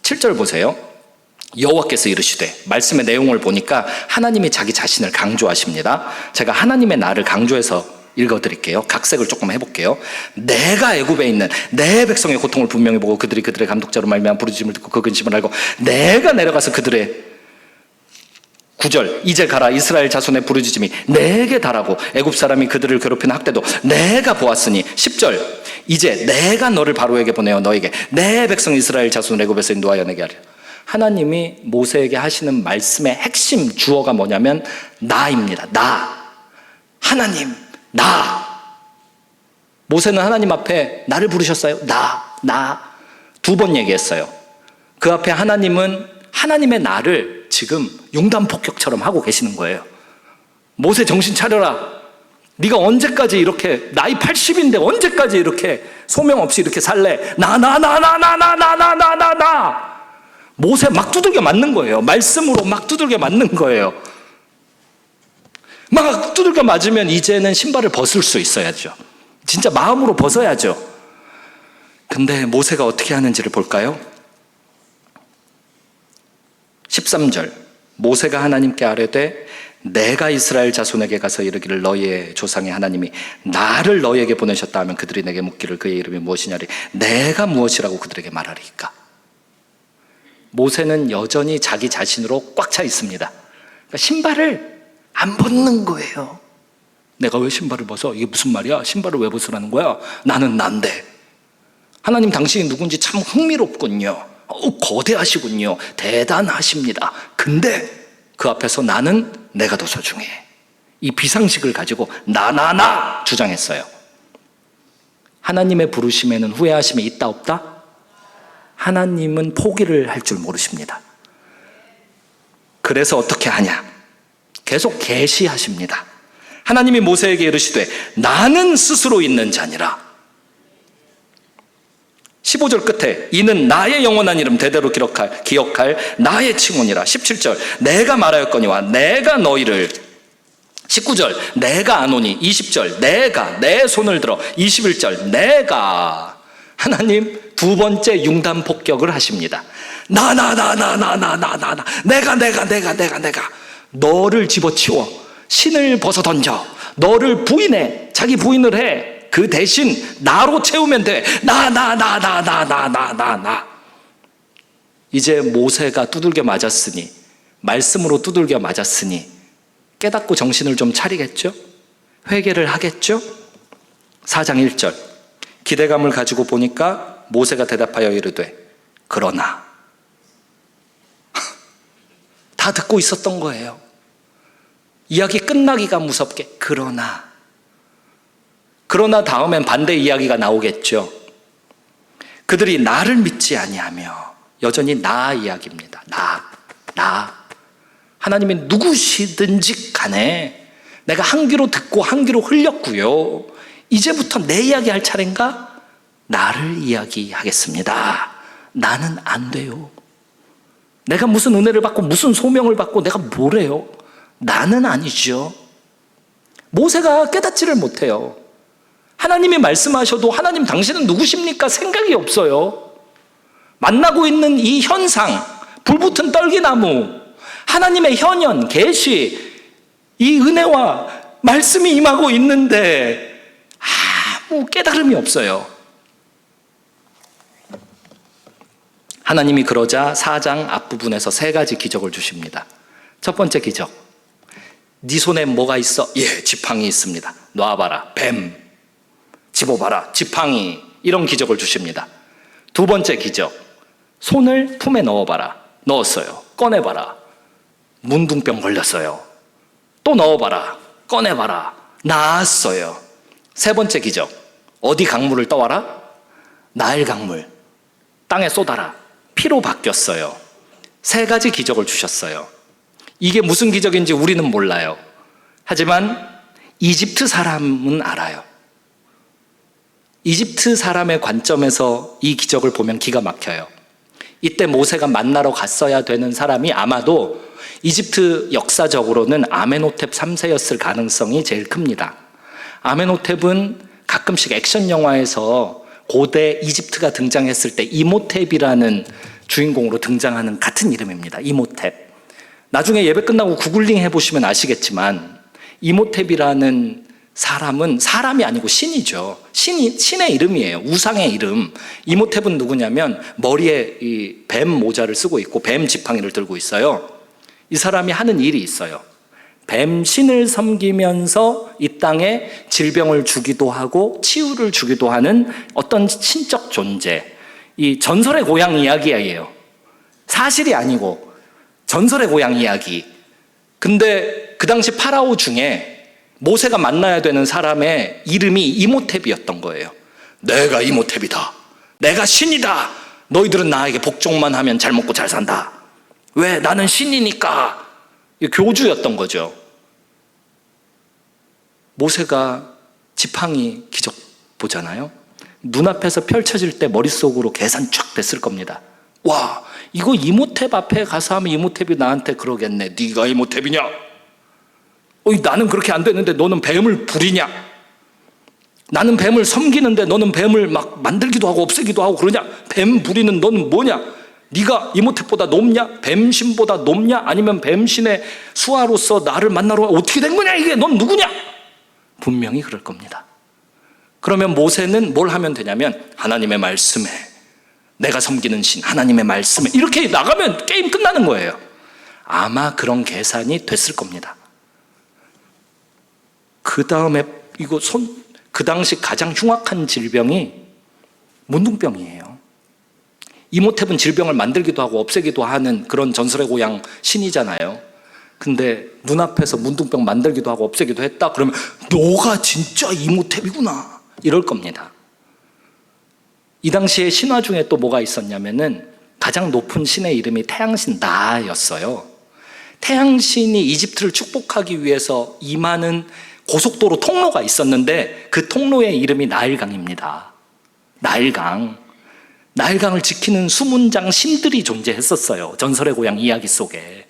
7절 보세요. 여호와께서 이르시되, 말씀의 내용을 보니까 하나님이 자기 자신을 강조하십니다. 제가 하나님의 나를 강조해서 읽어드릴게요. 각색을 조금 해볼게요. 내가 애굽에 있는 내 백성의 고통을 분명히 보고 그들의 감독자로 말미암아 부르짖음을 듣고 그 근심을 알고 내가 내려가서 그들의 9절 이제 가라 이스라엘 자손의 부르짖음이 내게 달하고 애굽 사람이 그들을 괴롭히는 학대도 내가 보았으니 10절 이제 내가 너를 바로에게 보내어 너에게 내 백성 이스라엘 자손을 애굽에서 인도하여 내게 하리라. 하나님이 모세에게 하시는 말씀의 핵심 주어가 뭐냐면 나입니다. 나, 하나님, 나. 모세는 하나님 앞에 나를 부르셨어요? 나 2번 얘기했어요. 그 앞에 하나님은 하나님의 나를 지금 융단 폭격처럼 하고 계시는 거예요. 모세 정신 차려라. 네가 언제까지 이렇게 나이 80인데 언제까지 이렇게 소명 없이 이렇게 살래? 나. 모세 막 두들겨 맞는 거예요. 말씀으로 막 두들겨 맞는 거예요. 막 두들겨 맞으면 이제는 신발을 벗을 수 있어야죠. 진짜 마음으로 벗어야죠. 근데 모세가 어떻게 하는지를 볼까요? 13절 모세가 하나님께 아뢰되 내가 이스라엘 자손에게 가서 이르기를 너희의 조상의 하나님이 나를 너희에게 보내셨다 하면 그들이 내게 묻기를 그의 이름이 무엇이냐리 내가 무엇이라고 그들에게 말하리까. 모세는 여전히 자기 자신으로 꽉 차 있습니다. 그러니까 신발을 안 벗는 거예요. 내가 왜 신발을 벗어? 이게 무슨 말이야? 신발을 왜 벗으라는 거야? 나는 난데. 하나님 당신이 누군지 참 흥미롭군요. 거대하시군요. 대단하십니다. 근데 그 앞에서 나는 내가 더 소중해. 이 비상식을 가지고 나 주장했어요. 하나님의 부르심에는 후회하심이 있다 없다? 하나님은 포기를 할 줄 모르십니다. 그래서 어떻게 하냐? 계속 계시하십니다. 하나님이 모세에게 이르시되 나는 스스로 있는 자니라. 15절 끝에 이는 나의 영원한 이름 대대로 기억할 나의 칭언이라. 17절 내가 말하였거니와 내가 너희를. 19절 내가 안오니. 20절 내가 내 손을 들어. 21절 내가. 하나님 2번째 융단 폭격을 하십니다. 내가 너를 집어치워 신을 벗어 던져 너를 부인해. 자기 부인을 해. 그 대신 나로 채우면 돼. 나. 이제 모세가 두들겨 맞았으니, 말씀으로 두들겨 맞았으니 깨닫고 정신을 좀 차리겠죠? 회개를 하겠죠? 4장 1절 기대감을 가지고 보니까 모세가 대답하여 이르되 그러나. 다 듣고 있었던 거예요. 이야기 끝나기가 무섭게 그러나 다음엔 반대 이야기가 나오겠죠. 그들이 나를 믿지 아니하며 여전히 나 이야기입니다. 나. 하나님이 누구시든지 간에 내가 한 귀로 듣고 한 귀로 흘렸고요. 이제부터 내 이야기할 차례인가? 나를 이야기하겠습니다. 나는 안 돼요. 내가 무슨 은혜를 받고 무슨 소명을 받고 내가 뭐래요? 나는 아니죠. 모세가 깨닫지를 못해요. 하나님이 말씀하셔도 하나님 당신은 누구십니까? 생각이 없어요. 만나고 있는 이 현상, 불붙은 떨기나무, 하나님의 현현, 계시, 이 은혜와 말씀이 임하고 있는데 아무 깨달음이 없어요. 하나님이 그러자 4장 앞부분에서 3가지 기적을 주십니다. 첫 번째 기적, 네 손에 뭐가 있어? 예, 지팡이 있습니다. 놔봐라. 뱀. 집어봐라. 지팡이. 이런 기적을 주십니다. 두 번째 기적, 손을 품에 넣어봐라. 넣었어요. 꺼내봐라. 문둥병 걸렸어요. 또 넣어봐라. 꺼내봐라. 나았어요. 세 번째 기적, 어디 강물을 떠와라? 나일 강물. 땅에 쏟아라. 피로 바뀌었어요. 3가지 기적을 주셨어요. 이게 무슨 기적인지 우리는 몰라요. 하지만 이집트 사람은 알아요. 이집트 사람의 관점에서 이 기적을 보면 기가 막혀요. 이때 모세가 만나러 갔어야 되는 사람이 아마도 이집트 역사적으로는 아멘호텝 3세였을 가능성이 제일 큽니다. 아멘호텝은 가끔씩 액션 영화에서 고대 이집트가 등장했을 때 이모텝이라는 주인공으로 등장하는 같은 이름입니다. 이모텝. 나중에 예배 끝나고 구글링 해보시면 아시겠지만 이모텝이라는 사람은 사람이 아니고 신이죠. 신의 이름이에요. 우상의 이름. 이모텝은 누구냐면 머리에 이 뱀 모자를 쓰고 있고 뱀 지팡이를 들고 있어요. 이 사람이 하는 일이 있어요. 뱀 신을 섬기면서 이 땅에 질병을 주기도 하고 치유를 주기도 하는 어떤 신적 존재. 이 전설의 고향 이야기예요. 사실이 아니고 전설의 고향 이야기. 근데 그 당시 파라오 중에 모세가 만나야 되는 사람의 이름이 이모텝이었던 거예요. 내가 이모텝이다. 내가 신이다. 너희들은 나에게 복종만 하면 잘 먹고 잘 산다. 왜? 나는 신이니까. 교주였던 거죠. 모세가 지팡이 기적 보잖아요. 눈앞에서 펼쳐질 때 머릿속으로 계산 쫙 됐을 겁니다. 와, 이거 이모텝 앞에 가서 하면 이모텝이 나한테 그러겠네. 네가 이모텝이냐? 나는 그렇게 안 되는데 너는 뱀을 부리냐? 나는 뱀을 섬기는데 너는 뱀을 막 만들기도 하고 없애기도 하고 그러냐? 뱀 부리는 너는 뭐냐? 네가 이모텝보다 높냐? 뱀신보다 높냐? 아니면 뱀신의 수하로서 나를 만나러 어떻게 된 거냐? 이게 넌 누구냐? 분명히 그럴 겁니다. 그러면 모세는 뭘 하면 되냐면 하나님의 말씀에, 내가 섬기는 신 하나님의 말씀에 이렇게 나가면 게임 끝나는 거예요. 아마 그런 계산이 됐을 겁니다. 그 다음에 그 당시 가장 흉악한 질병이 문둥병이에요. 이모텝은 질병을 만들기도 하고 없애기도 하는 그런 전설의 고향 신이잖아요. 근데 눈앞에서 문둥병 만들기도 하고 없애기도 했다? 그러면 너가 진짜 이모텝이구나 이럴 겁니다. 이 당시에 신화 중에 또 뭐가 있었냐면은 가장 높은 신의 이름이 태양신 나였어요. 태양신이 이집트를 축복하기 위해서 임하는 고속도로 통로가 있었는데 그 통로의 이름이 나일강입니다. 나일강을 지키는 수문장 신들이 존재했었어요. 전설의 고향 이야기 속에.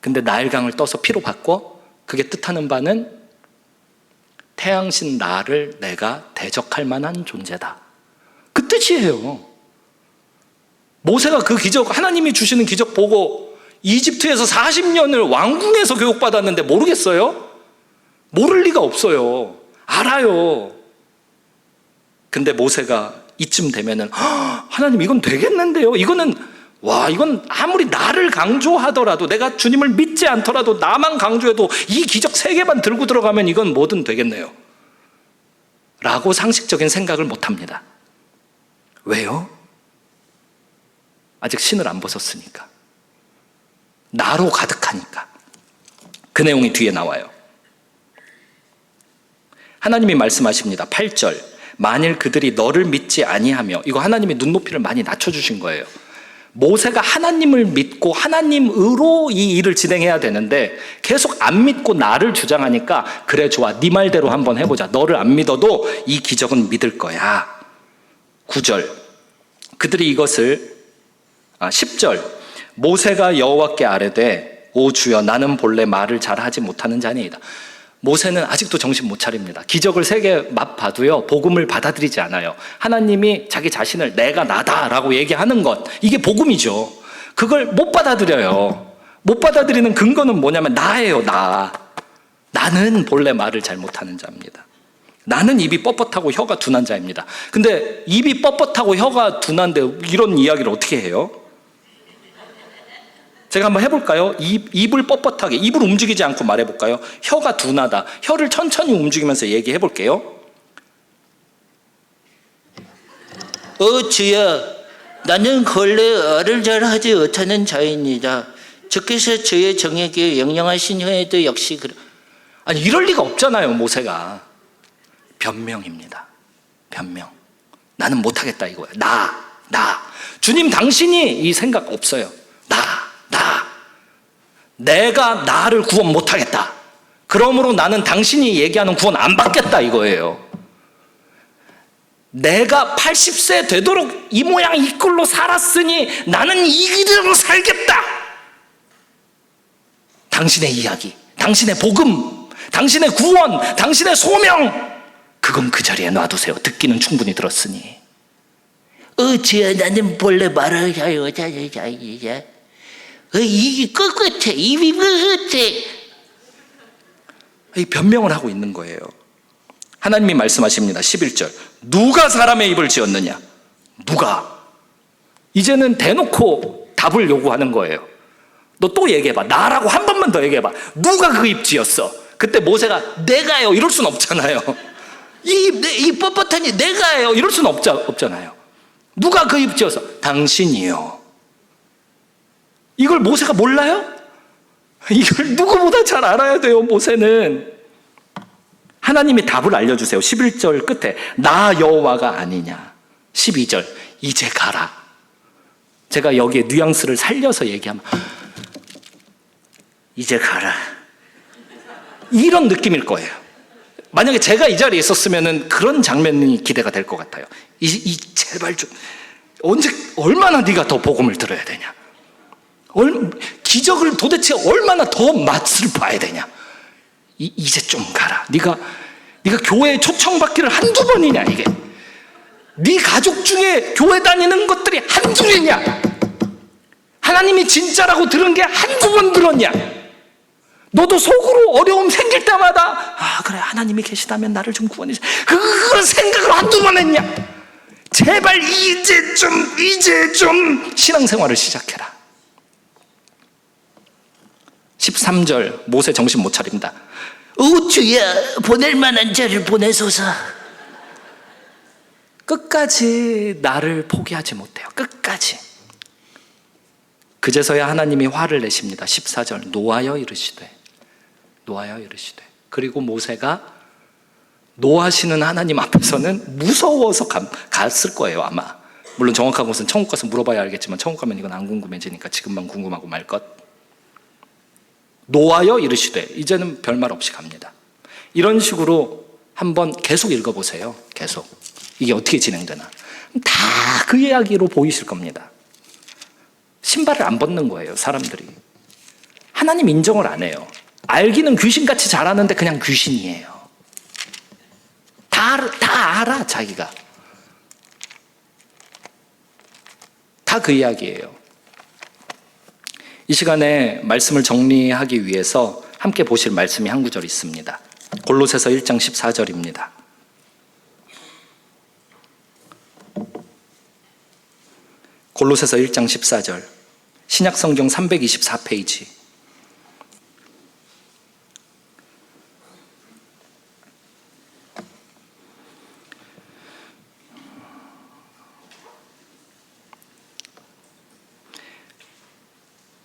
근데 나일강을 떠서 피로 바꿔 그게 뜻하는 바는 태양신 나를 내가 대적할 만한 존재다. 그 뜻이에요. 모세가 그 기적, 하나님이 주시는 기적 보고 이집트에서 40년을 왕궁에서 교육받았는데 모르겠어요? 모를 리가 없어요. 알아요. 근데 모세가 이쯤 되면은 하나님 이건 되겠는데요? 이건 아무리 나를 강조하더라도 내가 주님을 믿지 않더라도 나만 강조해도 이 기적 3개만 들고 들어가면 이건 뭐든 되겠네요. 라고 상식적인 생각을 못합니다. 왜요? 아직 신을 안 벗었으니까. 나로 가득하니까. 그 내용이 뒤에 나와요. 하나님이 말씀하십니다. 8절. 만일 그들이 너를 믿지 아니하며, 이거 하나님이 눈높이를 많이 낮춰주신 거예요. 모세가 하나님을 믿고 하나님으로 이 일을 진행해야 되는데 계속 안 믿고 나를 주장하니까 그래 좋아 네 말대로 한번 해보자. 너를 안 믿어도 이 기적은 믿을 거야. 9절 그들이 이것을 10절 모세가 여호와께 아뢰되 오 주여 나는 본래 말을 잘하지 못하는 자니이다. 모세는 아직도 정신 못 차립니다. 기적을 3개 맛봐도요 복음을 받아들이지 않아요. 하나님이 자기 자신을 내가 나다라고 얘기하는 것, 이게 복음이죠. 그걸 못 받아들여요. 못 받아들이는 근거는 뭐냐면 나예요. 나는 본래 말을 잘 못하는 자입니다. 나는 입이 뻣뻣하고 혀가 둔한 자입니다. 근데 입이 뻣뻣하고 혀가 둔한데 이런 이야기를 어떻게 해요? 제가 한번 해볼까요? 입을 뻣뻣하게, 입을 움직이지 않고 말해볼까요? 혀가 둔하다. 혀를 천천히 움직이면서 얘기해볼게요. 주여, 나는 원래 말을 잘하지 못하는 자입니다. 주께서 저의 정에게 영영하신 후에도 역시 아니 이럴 리가 없잖아요. 모세가 변명입니다. 변명. 나는 못하겠다 이거야. 나. 주님 당신이 이 생각 없어요. 내가 나를 구원 못하겠다. 그러므로 나는 당신이 얘기하는 구원 안 받겠다 이거예요. 내가 80세 되도록 이 모양 이 꼴로 살았으니 나는 이 길로 살겠다. 당신의 이야기, 당신의 복음, 당신의 구원, 당신의 소명, 그건 그 자리에 놔두세요. 듣기는 충분히 들었으니. 주여, 나는 본래 말을 잘 못하는 자입니다. 입이 뻣뻣해, 입이 뻣뻣해. 이 변명을 하고 있는 거예요. 하나님이 말씀하십니다. 11절 누가 사람의 입을 지었느냐? 누가? 이제는 대놓고 답을 요구하는 거예요. 너 또 얘기해봐. 나라고 한 번만 더 얘기해봐. 누가 그 입 지었어? 그때 모세가 내가요 이럴 순 없잖아요. 이 뻣뻣하니 내가요 이럴 순 없잖아요. 누가 그 입 지었어? 당신이요. 이걸 모세가 몰라요? 이걸 누구보다 잘 알아야 돼요. 모세는. 하나님이 답을 알려주세요. 11절 끝에 나 여호와가 아니냐. 12절 이제 가라. 제가 여기에 뉘앙스를 살려서 얘기하면 이제 가라, 이런 느낌일 거예요. 만약에 제가 이 자리에 있었으면 그런 장면이 기대가 될 것 같아요. 제발 좀 얼마나 네가 더 복음을 들어야 되냐? 기적을 도대체 얼마나 더 맛을 봐야 되냐? 이제 좀 가라. 네가 교회에 초청받기를 한두 번이냐 이게? 네 가족 중에 교회 다니는 것들이 한둘이냐? 하나님이 진짜라고 들은 게 한두 번 들었냐? 너도 속으로 어려움 생길 때마다 그래 하나님이 계시다면 나를 좀 구원해 주세요. 그걸 생각을 한두 번 했냐? 제발 이제 좀 신앙생활을 시작해라. 13절 모세 정신 못 차립니다. 주여, 보낼 만한 자를 보내소서. 끝까지 나를 포기하지 못해요. 끝까지. 그제서야 하나님이 화를 내십니다. 14절 노하여 이르시되. 그리고 모세가 노하시는 하나님 앞에서는 무서워서 갔을 거예요 아마. 물론 정확한 것은 천국 가서 물어봐야 알겠지만 천국 가면 이건 안 궁금해지니까 지금만 궁금하고 말 것. 노하여 이르시되. 이제는 별말 없이 갑니다. 이런 식으로 한번 계속 읽어보세요. 계속 이게 어떻게 진행되나 다 그 이야기로 보이실 겁니다. 신발을 안 벗는 거예요. 사람들이 하나님 인정을 안 해요. 알기는 귀신같이 잘하는데 그냥 귀신이에요. 다 알아. 자기가 다 그 이야기예요. 이 시간에 말씀을 정리하기 위해서 함께 보실 말씀이 한 구절 있습니다. 골로새서 1장 14절입니다. 골로새서 1장 14절 신약성경 324페이지.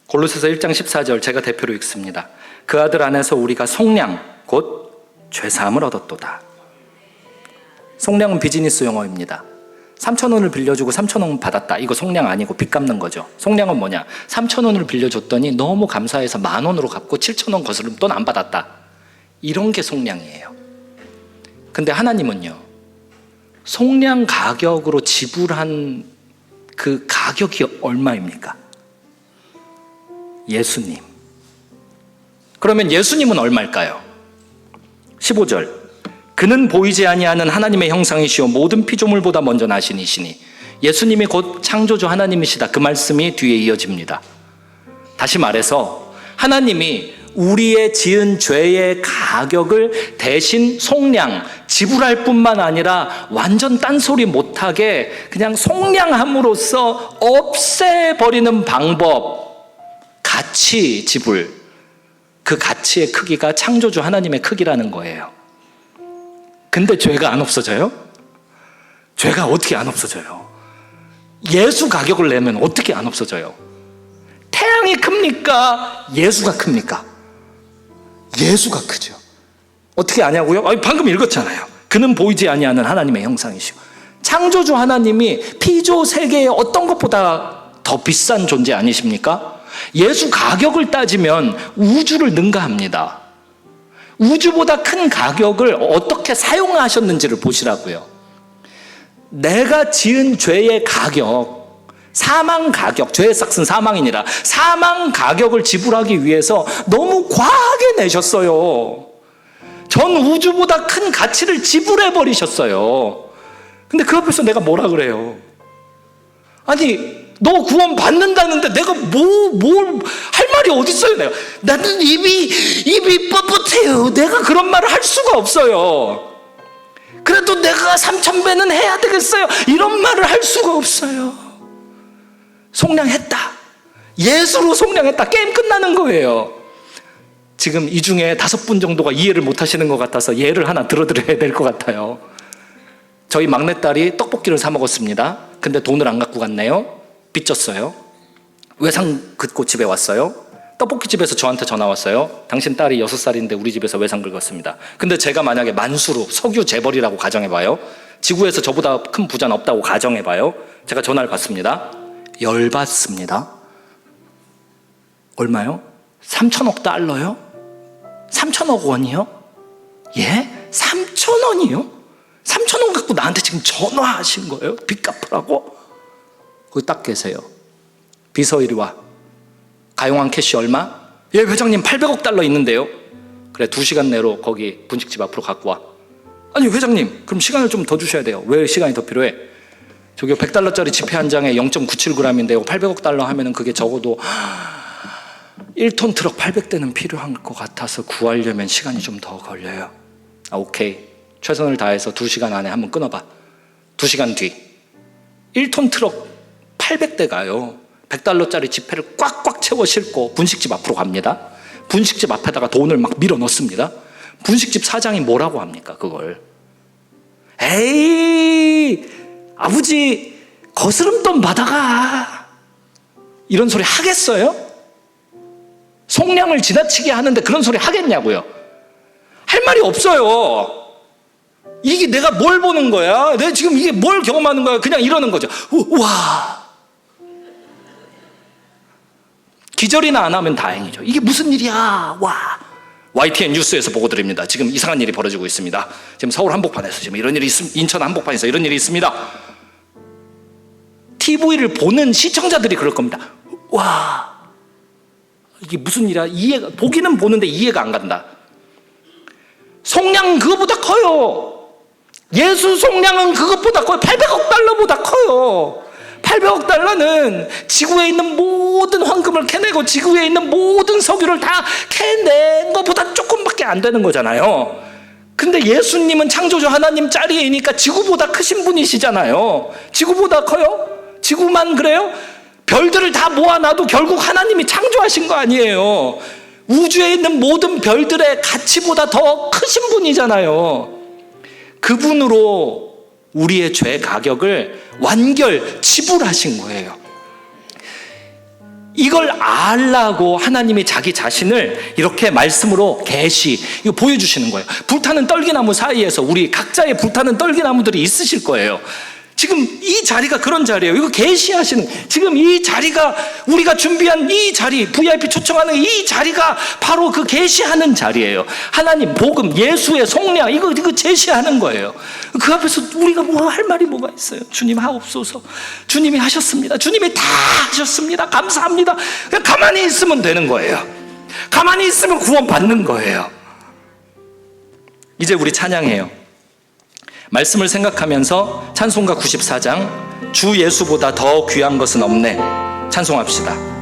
골로새서 1장 14절 제가 대표로 읽습니다. 그 아들 안에서 우리가 속량 곧 죄사함을 얻었도다. 속량은 비즈니스 용어입니다. 3,000원을 빌려주고 3,000원 받았다. 이거 속량 아니고 빚 갚는 거죠. 속량은 뭐냐? 3,000원을 빌려줬더니 너무 감사해서 10,000원으로 갚고 7,000원 거스름 돈 안 받았다. 이런 게 속량이에요. 근데 하나님은요, 속량 가격으로 지불한 그 가격이 얼마입니까? 예수님. 그러면 예수님은 얼마일까요? 15절. 그는 보이지 아니하는 하나님의 형상이시오 모든 피조물보다 먼저 나신 이시니. 예수님이 곧 창조주 하나님이시다. 그 말씀이 뒤에 이어집니다. 다시 말해서 하나님이 우리의 지은 죄의 가격을 대신 속량, 지불할 뿐만 아니라 완전 딴소리 못하게 그냥 속량함으로써 없애버리는 방법, 가치 지불, 그 가치의 크기가 창조주 하나님의 크기라는 거예요. 근데 죄가 안 없어져요? 죄가 어떻게 안 없어져요? 예수 가격을 내면 어떻게 안 없어져요? 태양이 큽니까? 예수가 큽니까? 예수가 크죠. 어떻게 아냐고요? 방금 읽었잖아요. 그는 보이지 아니하는 하나님의 형상이시오. 창조주 하나님이 피조 세계의 어떤 것보다 더 비싼 존재 아니십니까? 예수 가격을 따지면 우주를 능가합니다. 우주보다 큰 가격을 어떻게 사용하셨는지를 보시라고요. 내가 지은 죄의 가격, 사망 가격, 죄의 삭은 사망이니라 사망 가격을 지불하기 위해서 너무 과하게 내셨어요. 전 우주보다 큰 가치를 지불해 버리셨어요. 근데 그 앞에서 내가 뭐라 그래요? 아니, 너 구원 받는다는데 내가 뭘 할 말이 어디 있어요? 나는 입이 뻣뻣해요. 내가 그런 말을 할 수가 없어요. 그래도 내가 3,000배는 해야 되겠어요. 이런 말을 할 수가 없어요. 속량했다. 예수로 속량했다. 게임 끝나는 거예요. 지금 이 중에 5분 정도가 이해를 못 하시는 것 같아서 예를 하나 들어드려야 될 것 같아요. 저희 막내딸이 떡볶이를 사 먹었습니다. 근데 돈을 안 갖고 갔네요. 빚졌어요. 외상 긋고 집에 왔어요. 떡볶이집에서 저한테 전화 왔어요. 당신 딸이 6살인데 우리 집에서 외상 긁었습니다. 근데 제가 만약에 만수로 석유 재벌이라고 가정해봐요. 지구에서 저보다 큰 부자는 없다고 가정해봐요. 제가 전화를 받습니다. 열받습니다. 얼마요? 3천억 달러요? 3천억 원이요? 예? 3천원이요? 3천원 갖고 나한테 지금 전화하신 거예요? 빚 갚으라고? 거기 딱 계세요. 비서 이리 와. 가용한 캐시 얼마? 예, 회장님 800억 달러 있는데요. 그래, 2시간 내로 거기 분식집 앞으로 갖고 와. 아니, 회장님 그럼 시간을 좀 더 주셔야 돼요. 왜 시간이 더 필요해? 저기 100달러짜리 지폐 한 장에 0.97g인데요 800억 달러 하면은 그게 적어도 1톤 트럭 800대는 필요한 것 같아서 구하려면 시간이 좀 더 걸려요. 오케이, 최선을 다해서 2시간 안에 한번 끊어봐. 2시간 뒤 1톤 트럭 800대가요 100달러짜리 지폐를 꽉꽉 채워 싣고 분식집 앞으로 갑니다. 분식집 앞에다가 돈을 막 밀어 넣습니다. 분식집 사장이 뭐라고 합니까? 그걸 에이 아버지 거스름돈 받아가 이런 소리 하겠어요? 속량을 지나치게 하는데 그런 소리 하겠냐고요? 할 말이 없어요. 이게 내가 뭘 보는 거야? 내가 지금 이게 뭘 경험하는 거야? 그냥 이러는 거죠. 와, 기절이나 안 하면 다행이죠. 이게 무슨 일이야? 와. YTN 뉴스에서 보고 드립니다. 지금 이상한 일이 벌어지고 있습니다. 지금 서울 한복판에서 지금 이런 일이 있습니다. 인천 한복판에서 이런 일이 있습니다. TV를 보는 시청자들이 그럴 겁니다. 와, 이게 무슨 일이야? 보기는 보는데 이해가 안 간다. 속량 그거보다 커요. 예수 속량은 그것보다 커요. 800억 달러보다 커요. 800억 달러는 지구에 있는 모든 황금을 캐내고 지구에 있는 모든 석유를 다 캐낸 것보다 조금밖에 안 되는 거잖아요. 근데 예수님은 창조주 하나님 자리이니까 지구보다 크신 분이시잖아요. 지구보다 커요? 지구만 그래요? 별들을 다 모아놔도 결국 하나님이 창조하신 거 아니에요. 우주에 있는 모든 별들의 가치보다 더 크신 분이잖아요. 그분으로 우리의 죄 가격을 완결 지불하신 거예요. 이걸 알라고 하나님이 자기 자신을 이렇게 말씀으로 계시 이거 보여주시는 거예요. 불타는 떨기나무 사이에서 우리 각자의 불타는 떨기나무들이 있으실 거예요. 지금 이 자리가 그런 자리예요. 이거 계시하시는, 지금 이 자리가, 우리가 준비한 이 자리, VIP 초청하는 이 자리가 바로 그 계시하는 자리예요. 하나님 복음, 예수의 속량, 이거 제시하는 거예요. 그 앞에서 우리가 뭐 할 말이 뭐가 있어요? 주님 하옵소서. 주님이 하셨습니다. 주님이 다 하셨습니다. 감사합니다. 그냥 가만히 있으면 되는 거예요. 가만히 있으면 구원 받는 거예요. 이제 우리 찬양해요. 말씀을 생각하면서 찬송가 94장 주 예수보다 더 귀한 것은 없네 찬송합시다.